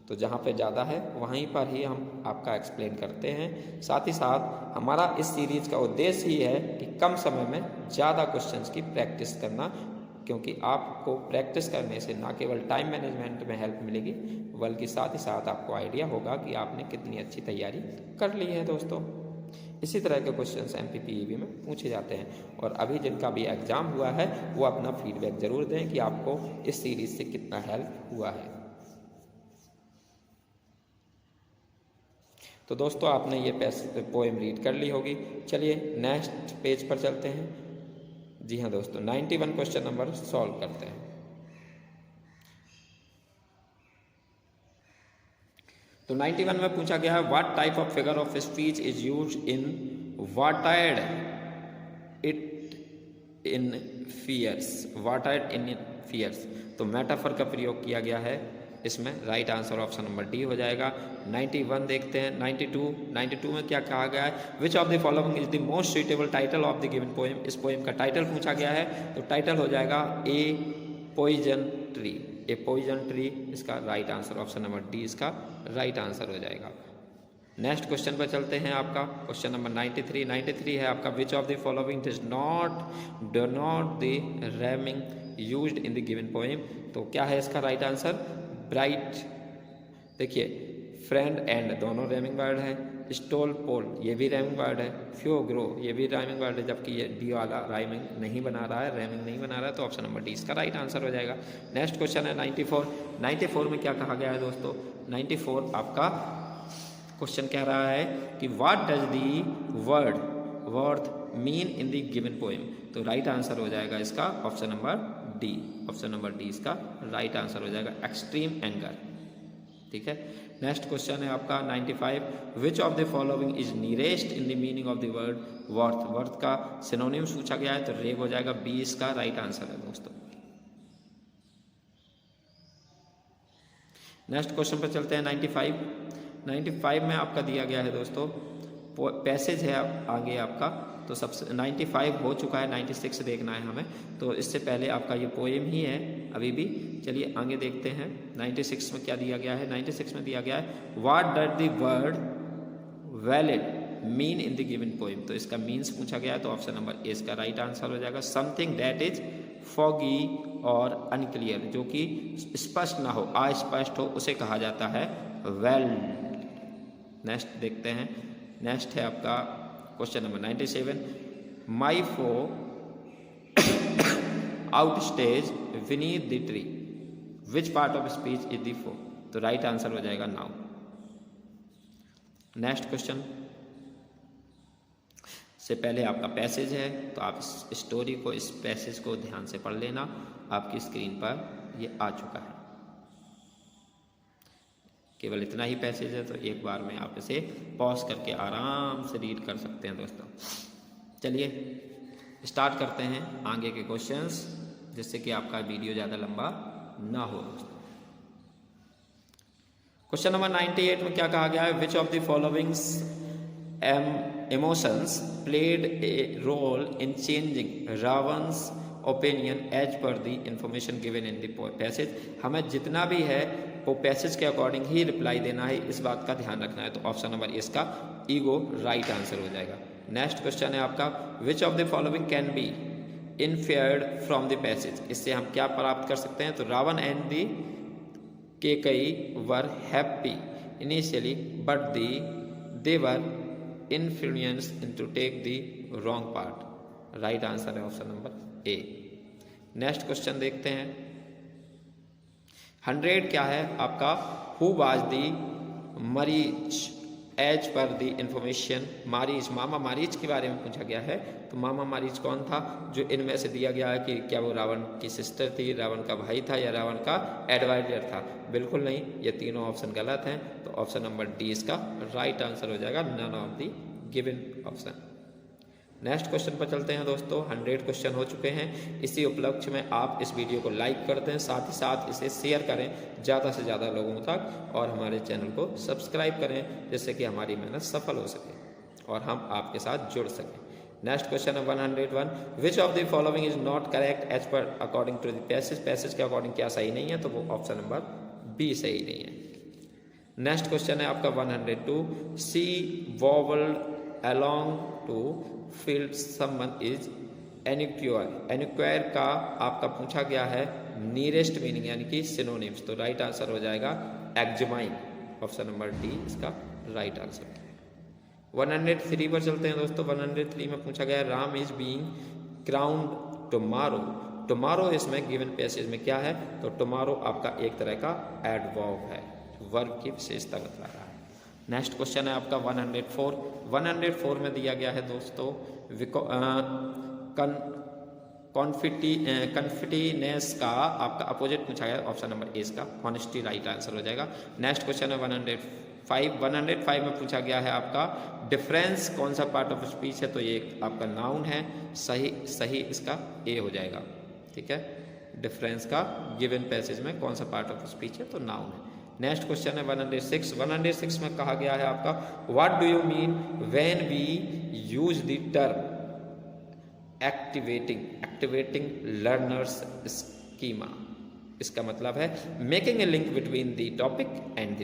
तो जहाँ पे ज़्यादा है वहीं पर ही हम आपका एक्सप्लेन करते हैं। साथ ही साथ हमारा इस सीरीज़ का उद्देश्य ही है कि कम समय में ज़्यादा क्वेश्चंस की प्रैक्टिस करना, क्योंकि आपको प्रैक्टिस करने से ना केवल टाइम मैनेजमेंट में हेल्प मिलेगी बल्कि साथ ही साथ आपको आइडिया होगा कि आपने कितनी अच्छी तैयारी कर ली है दोस्तों। इसी तरह के क्वेश्चंस MPPEB में पूछे जाते हैं और अभी जिनका भी एग्ज़ाम हुआ है वो अपना फीडबैक ज़रूर दें कि आपको इस सीरीज़ से कितना हेल्प हुआ है। तो दोस्तों आपने ये पोएम रीड कर ली होगी। चलिए नेक्स्ट पेज पर चलते हैं। जी हाँ दोस्तों, 91 क्वेश्चन नंबर सॉल्व करते हैं। तो 91 में पूछा गया है what type of figure of speech is used in watered it in fierce, watered in fierce. तो मेटाफर का प्रयोग किया गया है इसमें। Right answer option number D हो जाएगा। 91 देखते हैं। 92 में क्या कहा गया है, which of the following is the most suitable title of the given poem. इस पोएम का टाइटल पूछा गया है तो टाइटल हो जाएगा a poison tree. A poison tree इसका right answer option number D इसका राइट आंसर हो जाएगा। नेक्स्ट क्वेश्चन पर चलते हैं। आपका क्वेश्चन नंबर 93 है आपका, which of the following do not the rhyming used in the given poem. तो क्या है इसका राइट आंसर, ब्राइट। देखिए फ्रेंड एंड दोनों रैमिंग वर्ड है, स्टोल पोल ये भी रैमिंग वर्ड है, फ्यो ग्रो ये भी रैमिंग वर्ड है, जबकि ये डी वाला राइमिंग नहीं बना रहा है, रैमिंग नहीं बना रहा है, तो ऑप्शन नंबर डी इसका राइट आंसर हो जाएगा। नेक्स्ट क्वेश्चन है 94 में क्या कहा गया है दोस्तों। 94 आपका क्वेश्चन कह रहा है कि what does the word worth mean in the given poem. तो राइट आंसर हो जाएगा इसका option number D. Option number D इसका राइट आंसर हो जाएगा, एक्सट्रीम एंगर। ठीक है। नेक्स्ट क्वेश्चन है आपका 95, विच of the following is nearest in the meaning of the word worth. Worth का सिनोनिम्स पूछा गया है तो रेग हो जाएगा, बी इसका राइट आंसर है दोस्तों। नेक्स्ट क्वेश्चन पर चलते हैं। 95 में आपका दिया गया है दोस्तों, पैसेज है आगे आपका। तो सबसे 95 हो चुका है, 96 देखना है हमें, तो इससे पहले आपका ये पोएम ही है अभी भी। चलिए आगे देखते हैं 96 में क्या दिया गया है। 96 में दिया गया है what does the word valid mean in the given poem. तो इसका मीन्स पूछा गया है तो ऑप्शन नंबर ए इसका राइट आंसर हो जाएगा। समथिंग दैट इज फॉगी और अनक्लियर, जो कि स्पष्ट ना हो, अस्पष्ट हो, उसे कहा जाता है वैल्ड। नेक्स्ट देखते हैं। नेक्स्ट है आपका question number 97, my foe outstretched beneath the tree, which part of speech is the foe. तो राइट आंसर हो जाएगा नाउ। नेक्स्ट क्वेश्चन से पहले आपका पैसेज है तो आप इस स्टोरी को, इस पैसेज को ध्यान से पढ़ लेना। आपकी स्क्रीन पर ये आ चुका है, केवल इतना ही पैसेज है तो एक बार में आप इसे पॉज करके आराम से रीड कर सकते हैं दोस्तों। चलिए स्टार्ट करते हैं आगे के क्वेश्चंस, जिससे कि आपका वीडियो ज़्यादा लंबा ना हो दोस्तों। क्वेश्चन नंबर 98 में क्या कहा गया है, which of the followings emotions played a role in changing Ravan's opinion as per the information given in the passage। हमें जितना भी है वो पैसेज के अकॉर्डिंग ही रिप्लाई देना है, इस बात का ध्यान रखना है। तो ऑप्शन नंबर इसका ईगो राइट आंसर हो जाएगा। नेक्स्ट क्वेश्चन है आपका, which of the following can be inferred from the passage. इससे हम क्या प्राप्त कर सकते हैं। तो Ravan and the Kaikeyi were happy initially but they were influenced into take the wrong part। Right answer है option number A. Next question देखते हैं। 100 क्या है आपका, who was the Marich as per the information. Marich, मामा मारीच के बारे में पूछा गया है। तो मामा मारीच कौन था, जो इनमें से दिया गया है कि क्या वो रावण की सिस्टर थी, रावण का भाई था, या रावण का एडवाइजर था। बिल्कुल नहीं, ये तीनों ऑप्शन गलत हैं। तो ऑप्शन नंबर डी इसका राइट आंसर हो जाएगा, none of the given option. Next question पर चलते हैं दोस्तों। 100 क्वेश्चन हो चुके हैं। इसी उपलक्ष्य में आप इस वीडियो को लाइक कर दें, साथ ही साथ इसे शेयर करें ज़्यादा से ज़्यादा लोगों तक, और हमारे चैनल को सब्सक्राइब करें जिससे कि हमारी मेहनत सफल हो सके और हम आपके साथ जुड़ सकें। नेक्स्ट क्वेश्चन है 101। Which of the following is not correct as per according to the passage. Passage के अकॉर्डिंग क्या सही नहीं है, तो वो ऑप्शन नंबर बी सही नहीं है। नेक्स्ट क्वेश्चन है आपका 102। She vowed along to field someone is enquire. Enquire का आपका पूछा गया है नियरेस्ट मीनिंग यानी कि सिनोनिम्स, तो राइट आंसर हो जाएगा एग्जामाइन, ऑप्शन नंबर डी इसका राइट आंसर। 103 पर चलते हैं दोस्तों। 103 में पूछा गया है Ram is being crowned tomorrow. Tomorrow इसमें गिवन पैसेज में क्या है, तो टुमारो आपका एक तरह का एडवर्ब है, वर्ब की विशेषता बता रहा है। नेक्स्ट क्वेश्चन है आपका 104। 104 में दिया गया है दोस्तों कॉन्फिडेंस का आपका अपोजिट पूछा गया, ऑप्शन नंबर ए इसका ऑनेस्टी राइट आंसर हो जाएगा। नेक्स्ट क्वेश्चन है 105। 105 में पूछा गया है आपका डिफरेंस कौन सा पार्ट ऑफ स्पीच है, तो ये आपका नाउन है, सही इसका ए हो जाएगा। ठीक है, डिफरेंस का गिवन पैसेज में कौन सा पार्ट ऑफ स्पीच है, तो नाउन है। नेक्स्ट क्वेश्चन है 106। 106 में कहा गया है आपका what do you mean when we use the term activating learners schema. इसका मतलब है making a link between the topic and the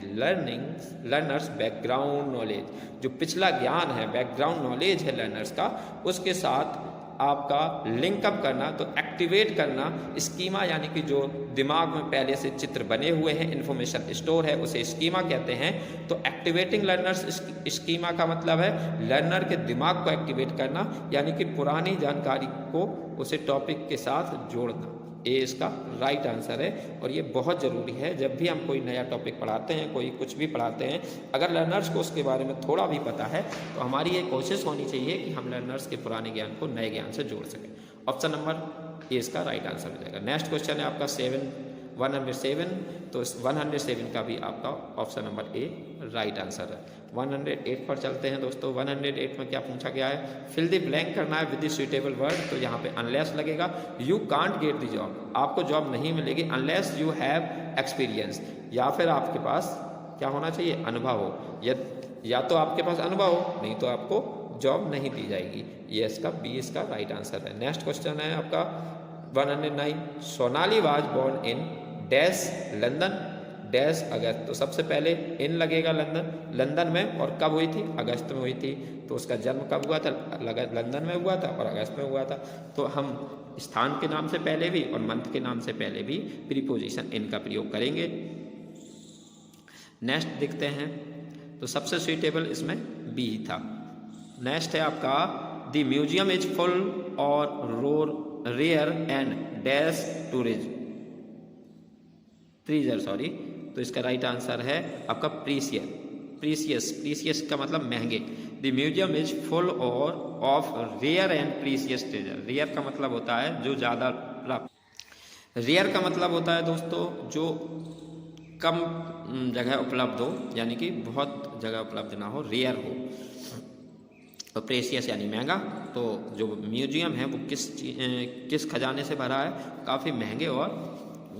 learners background knowledge. जो पिछला ज्ञान है, बैकग्राउंड नॉलेज है लर्नर्स का, उसके साथ आपका लिंकअप करना, तो एक्टिवेट करना। स्कीमा यानी कि जो दिमाग में पहले से चित्र बने हुए हैं, इंफॉर्मेशन स्टोर है, उसे स्कीमा कहते हैं। तो एक्टिवेटिंग लर्नर्स स्कीमा का मतलब है लर्नर के दिमाग को एक्टिवेट करना, यानी कि पुरानी जानकारी को उसे टॉपिक के साथ जोड़ना। ए इसका राइट आंसर है। और ये बहुत ज़रूरी है, जब भी हम कोई नया टॉपिक पढ़ाते हैं, कोई कुछ भी पढ़ाते हैं, अगर लर्नर्स को उसके बारे में थोड़ा भी पता है, तो हमारी ये कोशिश होनी चाहिए कि हम लर्नर्स के पुराने ज्ञान को नए ज्ञान से जोड़ सकें। ऑप्शन नंबर ए इसका राइट आंसर हो जाएगा। नेक्स्ट क्वेश्चन है आपका 107। तो 107 का भी आपका ऑप्शन नंबर ए राइट आंसर है। 108 पर चलते हैं दोस्तों। 108 में क्या पूछा गया है, फिल द ब्लैंक करना है विद द सुइटेबल वर्ड। तो यहाँ पे अनलेस लगेगा। You can't get the job, आपको जॉब नहीं मिलेगी अनलेस यू हैव एक्सपीरियंस, या फिर आपके पास क्या होना चाहिए, अनुभव हो। या तो आपके पास अनुभव हो, नहीं तो आपको जॉब नहीं दी जाएगी। ये इसका बी इसका राइट आंसर है। नेक्स्ट क्वेश्चन है आपका 109। Sonali was born in dash London dash August. तो सबसे पहले इन लगेगा लंदन में, और कब हुई थी, अगस्त में हुई थी। तो उसका जन्म कब हुआ था, लंदन में हुआ था और अगस्त में हुआ था। तो हम स्थान के नाम से पहले भी और मंथ के नाम से पहले भी प्रीपोजिशन इन का प्रयोग करेंगे। नेक्स्ट देखते हैं, तो सबसे सुइटेबल इसमें बी था। नेक्स्ट है आपका द म्यूजियम इज फुल और rare and dash treasure sorry. तो इसका राइट आंसर है आपका प्रीसियस का मतलब महंगे। द म्यूजियम इज फुल और of rare and precious treasure. Rare का मतलब होता है जो ज़्यादा, रेयर का मतलब होता है दोस्तों जो कम जगह उपलब्ध हो, यानी कि बहुत जगह उपलब्ध ना हो, रेयर हो। और प्रेशियस यानी महंगा। तो जो म्यूजियम है वो किस खजाने से भरा है, काफ़ी महंगे और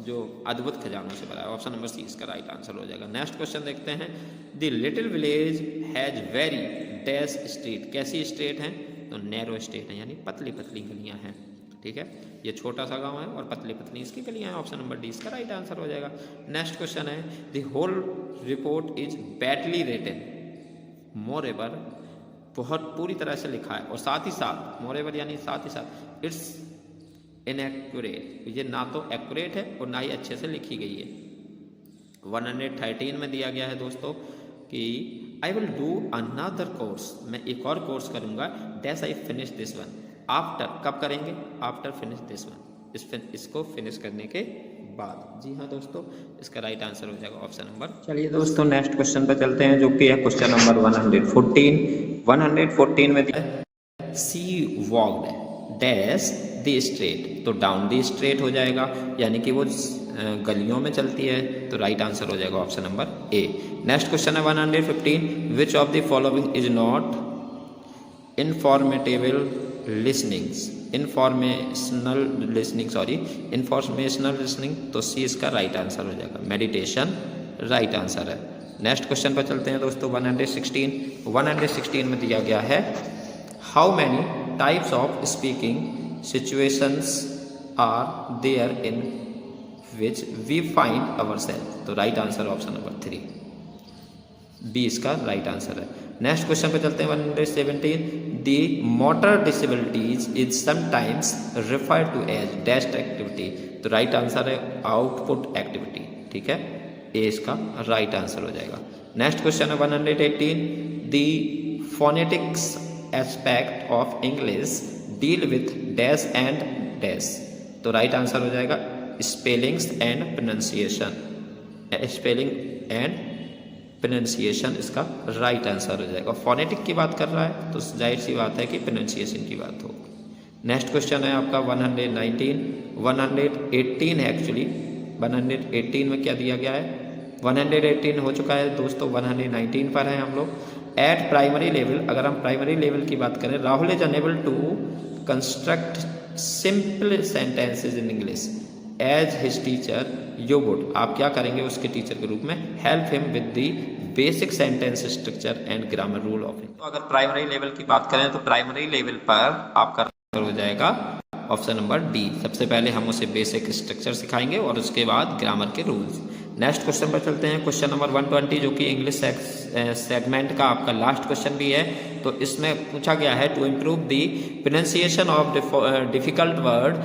जो अद्भुत खजानों से भरा है। ऑप्शन नंबर सी इसका राइट आंसर हो जाएगा। नेक्स्ट क्वेश्चन देखते हैं, the little village has very dash street. कैसी स्ट्रीट हैं, तो नैरो स्ट्रीट है, यानी पतली पतली गलियां हैं। ठीक है, ये छोटा सा गांव है और पतली पतली इसकी गलियां हैं। ऑप्शन नंबर डी इसका राइट आंसर हो जाएगा। नेक्स्ट क्वेश्चन है, the whole report is badly written. Moreover बहुत पूरी तरह से लिखा है, और साथ ही साथ मोरेवर यानी साथ ही साथ इट्स इनएक्यूरेट, ये ना तो एक्यूरेट है और ना ही अच्छे से लिखी गई है। 113 में दिया गया है दोस्तों कि I will do another course, मैं एक और कोर्स करूंगा, dash I finish this one. After, कब करेंगे, आफ्टर फिनिश दिस वन, इसको फिनिश करने के बाद। जी हाँ दोस्तों, इसका राइट आंसर हो जाएगा ऑप्शन नंबर। चलिए दोस्तों नेक्स्ट क्वेश्चन पर चलते हैं, जो कि है क्वेश्चन नंबर 114। 114 में दिया है सी वॉक्ड डैश द स्ट्रेट, तो डाउन द स्ट्रेट हो जाएगा, यानी कि वो गलियों में चलती है। तो राइट आंसर हो जाएगा option number A. Next question है 115, which of the following is not informative informational listening, तो सी इसका राइट आंसर हो जाएगा। मेडिटेशन राइट आंसर है। नेक्स्ट क्वेश्चन पर चलते हैं दोस्तों। 116 में दिया गया है how many types of speaking situations are there in which we find our self, तो right answer option number 3 B इसका राइट आंसर है। नेक्स्ट क्वेश्चन पे चलते हैं। 117 the motor disabilities is sometimes refer to as desk activity, तो राइट आंसर है आउटपुट एक्टिविटी। ठीक है, ए इसका राइट आंसर हो जाएगा। नेक्स्ट क्वेश्चन है 118 the phonetics aspect of English deal with dash and dash, तो राइट आंसर हो जाएगा spellings and pronunciation. Spelling and pronunciation इसका राइट आंसर हो जाएगा। फोनेटिक की बात कर रहा है तो जाहिर सी बात है कि प्रोनाउंसिएशन की बात हो। नेक्स्ट क्वेश्चन है आपका 118 है एक्चुअली। 118 में क्या दिया गया है, 118 हो चुका है दोस्तों, 119 पर है हम लोग। एट प्राइमरी लेवल, अगर हम प्राइमरी लेवल की बात करें, Rahul is unable to construct simple sentences in English as his teacher you would, आप क्या करेंगे उसके टीचर के रूप में, help him with the basic sentence structure and grammar rule of it. तो अगर प्राइमरी लेवल की बात करें तो प्राइमरी लेवल पर आपका हो जाएगा ऑप्शन नंबर डी। सबसे पहले हम उसे बेसिक स्ट्रक्चर सिखाएंगे और उसके बाद ग्रामर के रूल्स। नेक्स्ट क्वेश्चन पर चलते हैं। क्वेश्चन नंबर 120 जो कि इंग्लिश सेगमेंट का आपका लास्ट क्वेश्चन भी है। तो इसमें पूछा गया है to improve the pronunciation of difficult word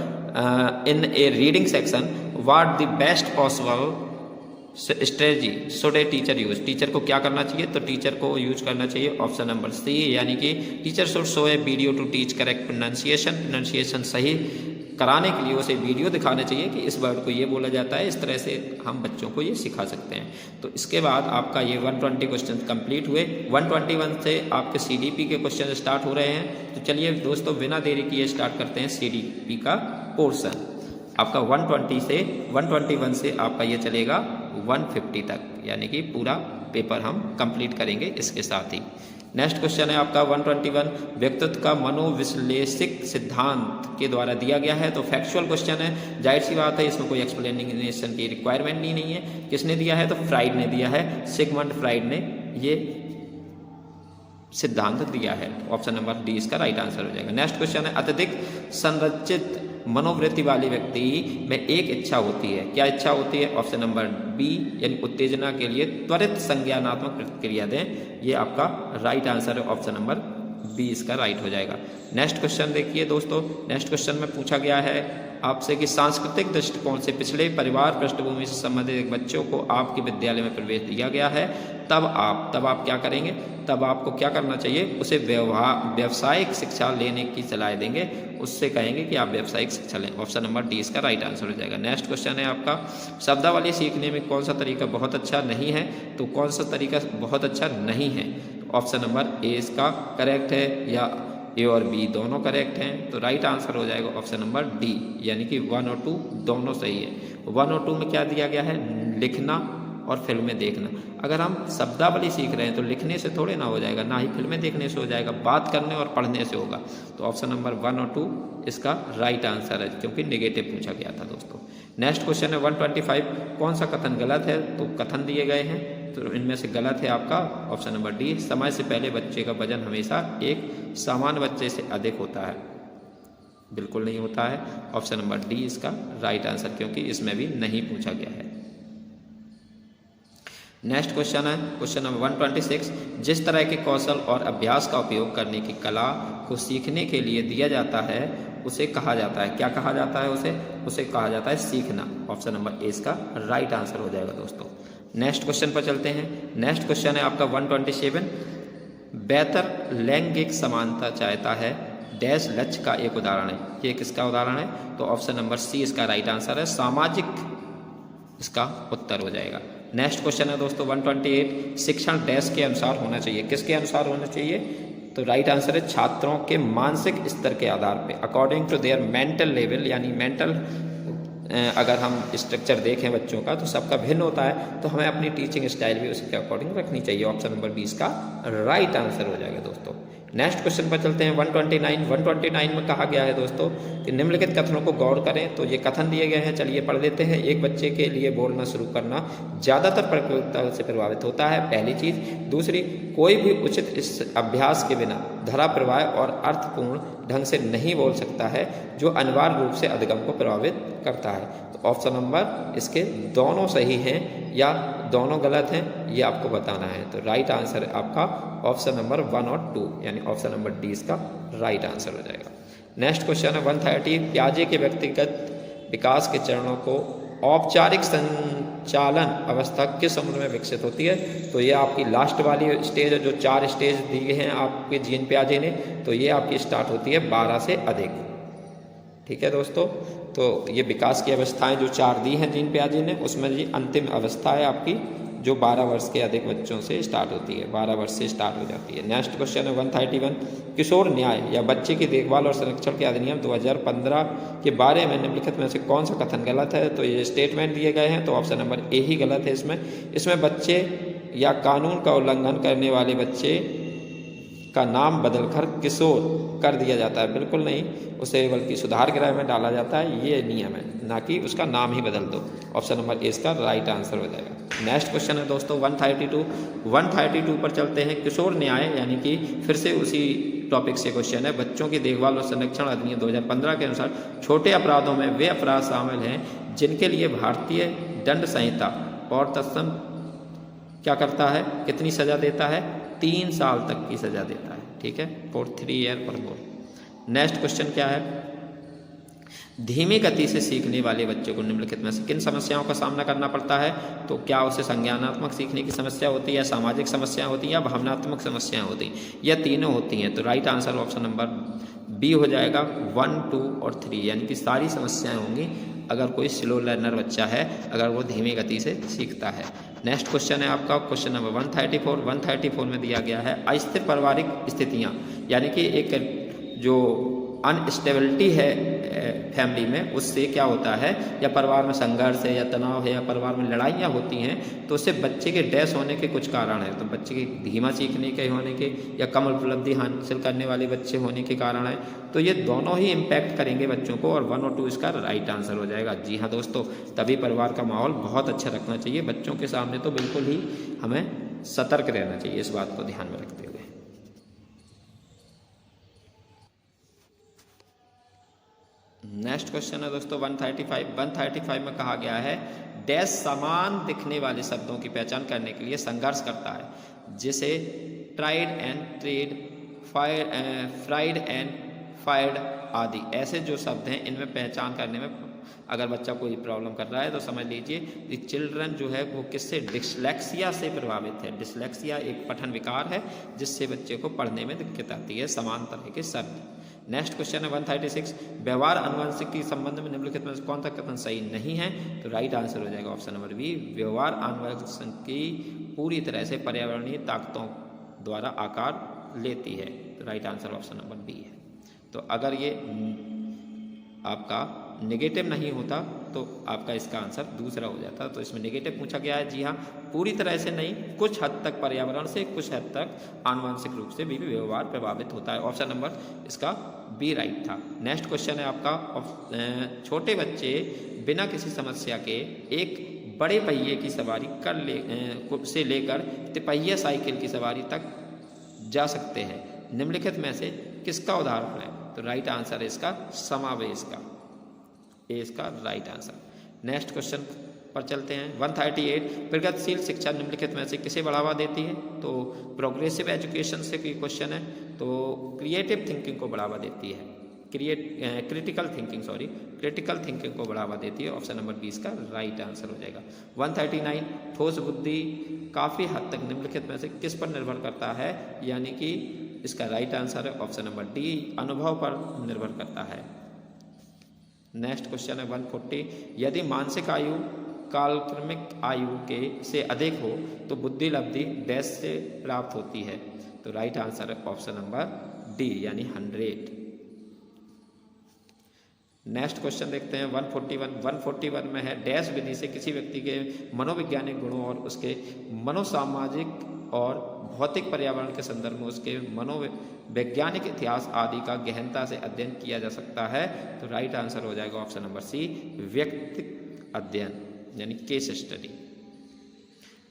in a reading section what the best possible strategy should a teacher use, teacher को क्या करना चाहिए, तो टीचर को यूज करना चाहिए ऑप्शन नंबर सी, यानी कि teacher should show a video to teach correct pronunciation सही कराने के लिए उसे वीडियो दिखाना चाहिए कि इस वर्ड को ये बोला जाता है, इस तरह से हम बच्चों को ये सिखा सकते हैं। तो इसके बाद आपका ये 120 क्वेश्चन कंप्लीट हुए। 121 से आपके सीडीपी के क्वेश्चन स्टार्ट हो रहे हैं। तो चलिए दोस्तों बिना देरी किए स्टार्ट करते हैं सीडीपी का पोर्शन। आपका 121 से आपका ये चलेगा 150 तक, यानी कि पूरा पेपर हम कंप्लीट करेंगे इसके साथ ही। नेक्स्ट क्वेश्चन है आपका 121 व्यक्तित्व का मनोविश्लेषिक सिद्धांत के द्वारा दिया गया है। तो फैक्चुअल क्वेश्चन है, जाहिर सी बात है इसमें कोई एक्सप्लेनेशन की रिक्वायरमेंट नहीं है। किसने दिया है, तो फ्राइड ने दिया है, सिगमंड फ्राइड ने ये सिद्धांत दिया है। ऑप्शन नंबर डी इसका राइट आंसर हो जाएगा। नेक्स्ट क्वेश्चन है अत्यधिक संरचित मनोवृत्ति वाले व्यक्ति में एक इच्छा होती है, क्या इच्छा होती है, ऑप्शन नंबर बी, यानी उत्तेजना के लिए त्वरित संज्ञानात्मक प्रतिक्रिया दें, ये आपका राइट आंसर है। ऑप्शन नंबर बी इसका राइट हो जाएगा। नेक्स्ट क्वेश्चन देखिए दोस्तों। नेक्स्ट क्वेश्चन में पूछा गया है आपसे कि सांस्कृतिक दृष्टिकोण से पिछड़े परिवार पृष्ठभूमि से संबंधित बच्चों को आपके विद्यालय में प्रवेश दिया गया है, तब आप क्या करेंगे, तब आपको क्या करना चाहिए, उसे व्यावसायिक शिक्षा लेने की सलाह देंगे, उससे कहेंगे कि आप व्यावसायिक शिक्षा लें। ऑप्शन नंबर डी इसका राइट आंसर हो जाएगा। नेक्स्ट क्वेश्चन है आपका शब्दावली सीखने में कौन सा तरीका बहुत अच्छा नहीं है, तो कौन सा तरीका बहुत अच्छा नहीं है, ऑप्शन नंबर ए इसका करेक्ट है या ए और बी दोनों करेक्ट हैं, तो राइट आंसर हो जाएगा ऑप्शन नंबर डी, यानी कि 1 और 2 दोनों सही है। 1 और 2 में क्या दिया गया है, लिखना और फिल्में देखना। अगर हम शब्दावली सीख रहे हैं तो लिखने से थोड़े ना हो जाएगा, ना ही फिल्में देखने से हो जाएगा, बात करने और पढ़ने से होगा। तो ऑप्शन नंबर 1 और 2 इसका राइट आंसर है, क्योंकि नेगेटिव पूछा गया था दोस्तों। नेक्स्ट क्वेश्चन है 125 कौन सा कथन गलत है, तो कथन दिए गए हैं, तो इनमें से गलत है आपका ऑप्शन नंबर डी, समय से पहले बच्चे का वजन हमेशा एक सामान्य बच्चे से अधिक होता है, बिल्कुल नहीं होता है। ऑप्शन नंबर डी इसका राइट आंसर, क्योंकि इसमें भी नहीं पूछा गया है। नेक्स्ट क्वेश्चन है क्वेश्चन नंबर 126 जिस तरह के कौशल और अभ्यास का उपयोग करने की कला को सीखने के लिए दिया जाता है उसे कहा जाता है, क्या कहा जाता है, उसे कहा जाता है सीखना। ऑप्शन नंबर ए इसका राइट आंसर हो जाएगा दोस्तों। नेक्स्ट क्वेश्चन पर चलते हैं। नेक्स्ट क्वेश्चन है आपका 127 बेहतर लैंगिक समानता चाहता है डैश लक्ष्य का एक उदाहरण है, ये किसका उदाहरण है, तो ऑप्शन नंबर सी इसका राइट आंसर है, सामाजिक इसका उत्तर हो जाएगा। नेक्स्ट क्वेश्चन है दोस्तों 128 शिक्षण डैश के अनुसार होना चाहिए, किसके अनुसार होना चाहिए, तो राइट आंसर है छात्रों के मानसिक स्तर के आधार पे, according to their mental level, यानी मेंटल अगर हम स्ट्रक्चर देखें बच्चों का तो सबका भिन्न होता है, तो हमें अपनी टीचिंग स्टाइल भी उसके अकॉर्डिंग रखनी चाहिए। ऑप्शन नंबर 20 का राइट आंसर हो जाएगा दोस्तों। नेक्स्ट क्वेश्चन पर चलते हैं 129 में कहा गया है दोस्तों कि निम्नलिखित कथनों को गौर करें। तो ये कथन दिए गए हैं, चलिए पढ़ लेते हैं। एक बच्चे के लिए बोलना शुरू करना ज़्यादातर प्रतियोगिता से प्रभावित होता है, पहली चीज़। दूसरी, कोई भी उचित इस अभ्यास के बिना धारा प्रवाह और अर्थपूर्ण ढंग से नहीं बोल सकता है, जो अनिवार्य रूप से अधिगम को प्रभावित करता है। तो ऑप्शन नंबर इसके दोनों सही हैं या दोनों गलत हैं, ये आपको बताना है। तो राइट आंसर है आपका ऑप्शन नंबर 1 और 2, यानी ऑप्शन नंबर डी इसका राइट आंसर हो जाएगा। नेक्स्ट क्वेश्चन है 130, पियाजे के व्यक्तिगत विकास के चरणों को औपचारिक संचालन अवस्था किस उम्र में विकसित होती है। तो ये आपकी लास्ट वाली स्टेज है, जो 4 स्टेज दिए हैं आपके जीन पियाजे ने, तो ये आपकी स्टार्ट होती है 12 से अधिक। ठीक है दोस्तों, तो ये विकास की अवस्थाएं जो 4 दी हैं जीन पियाजे ने, उसमें ये अंतिम अवस्था है आपकी, जो 12 वर्ष के अधिक बच्चों से स्टार्ट होती है, 12 वर्ष से स्टार्ट हो जाती है। नेक्स्ट क्वेश्चन है 131, किशोर न्याय या बच्चे की देखभाल और संरक्षण के अधिनियम 2015 के बारे में निम्नलिखित में से कौन सा कथन गलत है। तो ये स्टेटमेंट दिए गए हैं, तो ऑप्शन नंबर ए ही गलत है। इसमें बच्चे या कानून का उल्लंघन करने वाले बच्चे का नाम बदलकर किशोर कर दिया जाता है, बिल्कुल नहीं, उसे बल्कि सुधार गृह में डाला जाता है, ये नियम है, ना कि उसका नाम ही बदल दो। ऑप्शन नंबर ए इसका राइट आंसर हो जाएगा। नेक्स्ट क्वेश्चन है दोस्तों 132 पर चलते हैं। किशोर न्याय यानी कि फिर से उसी टॉपिक से क्वेश्चन है। बच्चों की देखभाल और संरक्षण अधिनियम 2015 के अनुसार छोटे अपराधों में वे अपराध शामिल हैं जिनके लिए भारतीय दंड संहिता और तत्सम क्या करता है, कितनी सजा देता है, 3 साल तक की सजा देता है। ठीक है, फॉर 3 ईयर और मोर। नेक्स्ट क्वेश्चन क्या है, धीमी गति से सीखने वाले बच्चे को निम्नलिखित में से किन समस्याओं का सामना करना पड़ता है। तो क्या उसे संज्ञानात्मक सीखने की समस्या होती है, सामाजिक समस्याएं होती हैं या भावनात्मक समस्याएं होती हैं, या तीनों होती हैं। तो right answer option number B हो जाएगा 1, 2 और 3, यानी कि सारी समस्याएं होंगी अगर कोई स्लो लर्नर बच्चा है, अगर वो धीमी गति से सीखता है। नेक्स्ट क्वेश्चन है आपका क्वेश्चन नंबर 134 में दिया गया है अस्थिर पारिवारिक स्थितियाँ, यानी कि एक जो अनस्टेबिलिटी है फैमिली में, उससे क्या होता है, या परिवार में संघर्ष है या तनाव है या परिवार में लड़ाइयाँ होती हैं, तो उससे बच्चे के डैश होने के कुछ कारण हैं। तो बच्चे के धीमा सीखने के होने के या कम उपलब्धि हासिल करने वाले बच्चे होने के कारण है, तो ये दोनों ही इम्पैक्ट करेंगे बच्चों को, और 1 और 2 इसका राइट आंसर हो जाएगा। जी हाँ दोस्तों, तभी परिवार का माहौल बहुत अच्छा रखना चाहिए बच्चों के सामने, तो बिल्कुल ही हमें सतर्क रहना चाहिए इस बात को ध्यान में रखते हुए। नेक्स्ट क्वेश्चन है दोस्तों 135 में कहा गया है डैश समान दिखने वाले शब्दों की पहचान करने के लिए संघर्ष करता है, जिसे tried and trade, fried and fired आदि ऐसे जो शब्द हैं, इनमें पहचान करने में अगर बच्चा कोई प्रॉब्लम कर रहा है तो समझ लीजिए कि चिल्ड्रन जो है वो किससे, डिसलेक्सिया से प्रभावित है। डिसलेक्सिया एक पठन विकार है जिससे बच्चे को पढ़ने में दिक्कत आती है, समान तरह के शब्द। नेक्स्ट क्वेश्चन है 136, व्यवहार आनुवंशिक के संबंध में निम्नलिखित में कौन सा कथन सही नहीं है। तो राइट आंसर हो जाएगा ऑप्शन नंबर बी, व्यवहार आनुवंशिक की पूरी तरह से पर्यावरणीय ताकतों द्वारा आकार लेती है। तो right answer option number B है। तो अगर ये आपका नेगेटिव नहीं होता तो आपका इसका आंसर दूसरा हो जाता। तो इसमें नेगेटिव पूछा गया है, जी हाँ, पूरी तरह से नहीं, कुछ हद तक पर्यावरण से, कुछ हद तक आनुवंशिक रूप से भी व्यवहार प्रभावित होता है। ऑप्शन नंबर इसका बी राइट था। नेक्स्ट क्वेश्चन है आपका छोटे बच्चे बिना किसी समस्या के एक बड़े पहिए की सवारी से लेकर तिपहिया साइकिल की सवारी तक जा सकते हैं, निम्नलिखित में से किसका उदाहरण है। तो राइट आंसर है इसका समावेश का, ए इसका राइट आंसर। नेक्स्ट क्वेश्चन पर चलते हैं 138, प्रगतिशील शिक्षा निम्नलिखित में से किसे बढ़ावा देती है। तो प्रोग्रेसिव एजुकेशन से कोई क्वेश्चन है, तो क्रिएटिव थिंकिंग को बढ़ावा देती है, क्रिटिकल थिंकिंग को बढ़ावा देती है। ऑप्शन नंबर 20 का राइट आंसर हो जाएगा। 139, ठोस बुद्धि काफ़ी हद तक निम्नलिखित में से किस पर निर्भर करता है, यानी कि इसका राइट आंसर है ऑप्शन नंबर डी, अनुभव पर निर्भर करता है। नेक्स्ट क्वेश्चन है 140, यदि मानसिक आयु कालक्रमिक आयु के से अधिक हो तो बुद्धि लब्धि डैश से प्राप्त होती है। तो राइट आंसर है ऑप्शन नंबर डी, यानी 100। नेक्स्ट क्वेश्चन देखते हैं 141 में है डैश विधि से किसी व्यक्ति के मनोवैज्ञानिक गुणों और उसके मनोसामाजिक और भौतिक पर्यावरण के संदर्भ में उसके मनोवैज्ञानिक इतिहास आदि का गहनता से अध्ययन किया जा सकता है। तो राइट आंसर हो जाएगा ऑप्शन नंबर सी, व्यक्तिगत अध्ययन यानी केस स्टडी।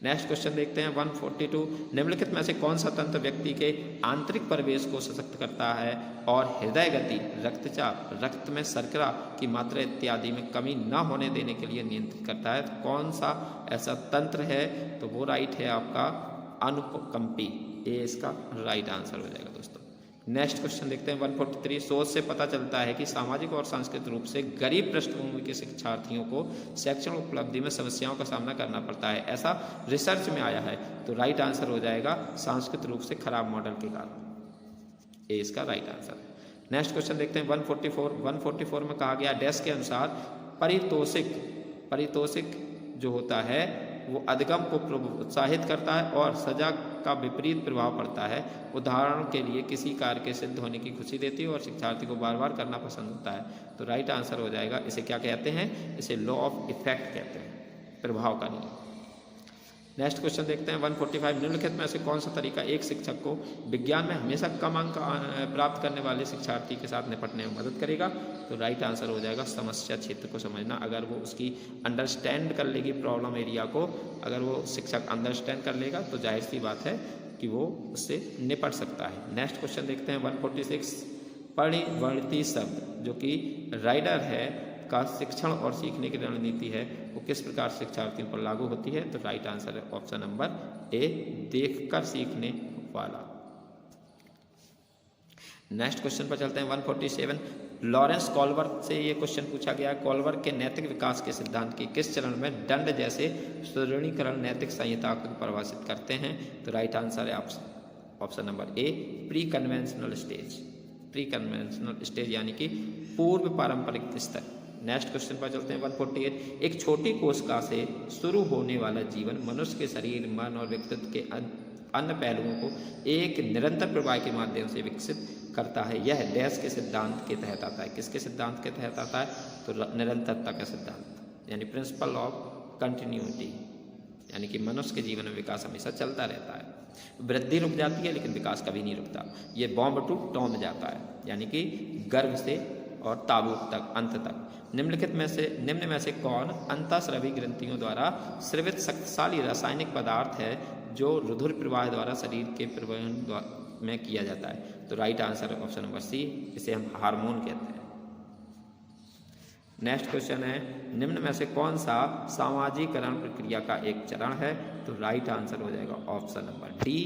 नेक्स्ट क्वेश्चन देखते हैं 142। निम्नलिखित में से कौन सा तंत्र व्यक्ति के आंतरिक परिवेश को सशक्त करता है और हृदय गति, रक्तचाप, रक्त में शर्करा की मात्रा इत्यादि में कमी न होने देने के लिए नियंत्रित करता है? तो कौन सा ऐसा तंत्र है? तो वो राइट है आपका अनुकंपी। ये इसका राइट आंसर हो जाएगा दोस्तों। नेक्स्ट क्वेश्चन देखते हैं 143। शोध से पता चलता है कि सामाजिक और सांस्कृतिक रूप से गरीब पृष्ठभूमि के शिक्षार्थियों को शैक्षणिक उपलब्धि में समस्याओं का सामना करना पड़ता है, ऐसा रिसर्च में आया है। तो राइट आंसर हो जाएगा सांस्कृतिक रूप से खराब मॉडल के कारण। ये इसका राइट आंसर है। नेक्स्ट क्वेश्चन देखते हैं 144 में कहा गया डैश के अनुसार परितोषिक जो होता है वो अधिगम को प्रोत्साहित करता है और सजा का विपरीत प्रभाव पड़ता है। उदाहरण के लिए किसी कार्य के सिद्ध होने की खुशी देती है और शिक्षार्थी को बार बार करना पसंद होता है। तो राइट आंसर हो जाएगा, इसे क्या कहते हैं? इसे लॉ ऑफ इफेक्ट कहते हैं, प्रभाव का नियम। नेक्स्ट क्वेश्चन देखते हैं 145। निम्नलिखित में से कौन सा तरीका एक शिक्षक को विज्ञान में हमेशा कम अंक प्राप्त करने वाले शिक्षार्थी के साथ निपटने में मदद करेगा? तो राइट आंसर हो जाएगा समस्या क्षेत्र को समझना। अगर वो उसकी अंडरस्टैंड कर लेगी प्रॉब्लम एरिया को, अगर वो शिक्षक अंडरस्टैंड कर लेगा तो जाहिर सी बात है कि वो उससे निपट सकता है। नेक्स्ट क्वेश्चन देखते हैं 146। परिवर्ती शब्द जो कि राइडर है का शिक्षण और सीखने की रणनीति है वो किस प्रकार शिक्षार्थियों पर लागू होती है? तो राइट आंसर है ऑप्शन नंबर ए, देखकर सीखने वाला। नेक्स्ट क्वेश्चन पर चलते हैं 147। लॉरेंस कॉलबर्ग से ये क्वेश्चन पूछा गया, कॉलबर्ग के नैतिक विकास के सिद्धांत के किस चरण में दंड जैसे सुदृढ़ीकरण नैतिक संहिता को परिभाषित करते हैं? तो राइट आंसर है ऑप्शन नंबर ए, प्री कन्वेंशनल स्टेज यानी कि पूर्व पारंपरिक स्तर। नेक्स्ट क्वेश्चन पर चलते हैं 148। एक छोटी कोशिका से शुरू होने वाला जीवन मनुष्य के शरीर, मन और व्यक्तित्व के अन्य पहलुओं को एक निरंतर प्रवाह के माध्यम से विकसित करता है। यह डैश के सिद्धांत के तहत आता है। किसके सिद्धांत के तहत आता है? तो निरंतरता का सिद्धांत यानी प्रिंसिपल ऑफ कंटिन्यूटी, यानी कि मनुष्य के जीवन में विकास हमेशा चलता रहता है। वृद्धि रुक जाती है लेकिन विकास कभी नहीं रुकता। ये बॉम्ब टू टॉम जाता है, यानी कि गर्भ से और ताबूत तक, अंत तक। निम्न में से कौन अंतःस्रावी ग्रंथियों द्वारा स्रावित शक्तिशाली रासायनिक पदार्थ है जो रुधिर प्रवाह द्वारा शरीर के परिवहन में किया जाता है? तो right answer option number C, इसे हम हार्मोन कहते हैं। नेक्स्ट क्वेश्चन है निम्न में से कौन सा सामाजिकरण प्रक्रिया का एक चरण है? तो राइट आंसर हो जाएगा ऑप्शन नंबर डी।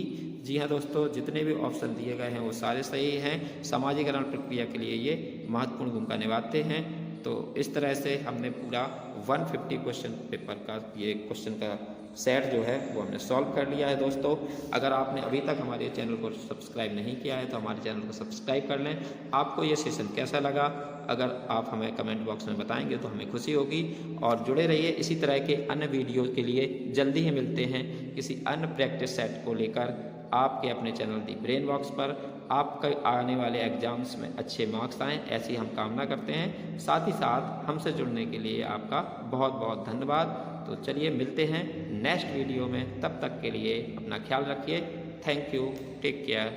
जी हाँ दोस्तों, जितने भी ऑप्शन दिए गए हैं वो सारे सही हैं। सामाजिकरण प्रक्रिया के लिए ये महत्वपूर्ण भूमिका निभाते हैं। तो इस तरह से हमने पूरा 150 क्वेश्चन पेपर का ये क्वेश्चन का सेट जो है वो हमने सॉल्व कर लिया है दोस्तों। अगर आपने अभी तक हमारे चैनल को सब्सक्राइब नहीं किया है तो हमारे चैनल को सब्सक्राइब कर लें। आपको ये सेशन कैसा लगा अगर आप हमें कमेंट बॉक्स में बताएंगे तो हमें खुशी होगी। और जुड़े रहिए इसी तरह के अन्य वीडियो के लिए। जल्दी ही मिलते हैं किसी अन्य प्रैक्टिस सेट को लेकर आपके अपने चैनल दी ब्रेन बॉक्स पर। आपके आने वाले एग्जाम्स में अच्छे मार्क्स आएँ, ऐसी हम कामना करते हैं। साथ ही साथ हमसे जुड़ने के लिए आपका बहुत बहुत धन्यवाद। तो चलिए मिलते हैं नेक्स्ट वीडियो में, तब तक के लिए अपना ख्याल रखिए। Thank you, take care.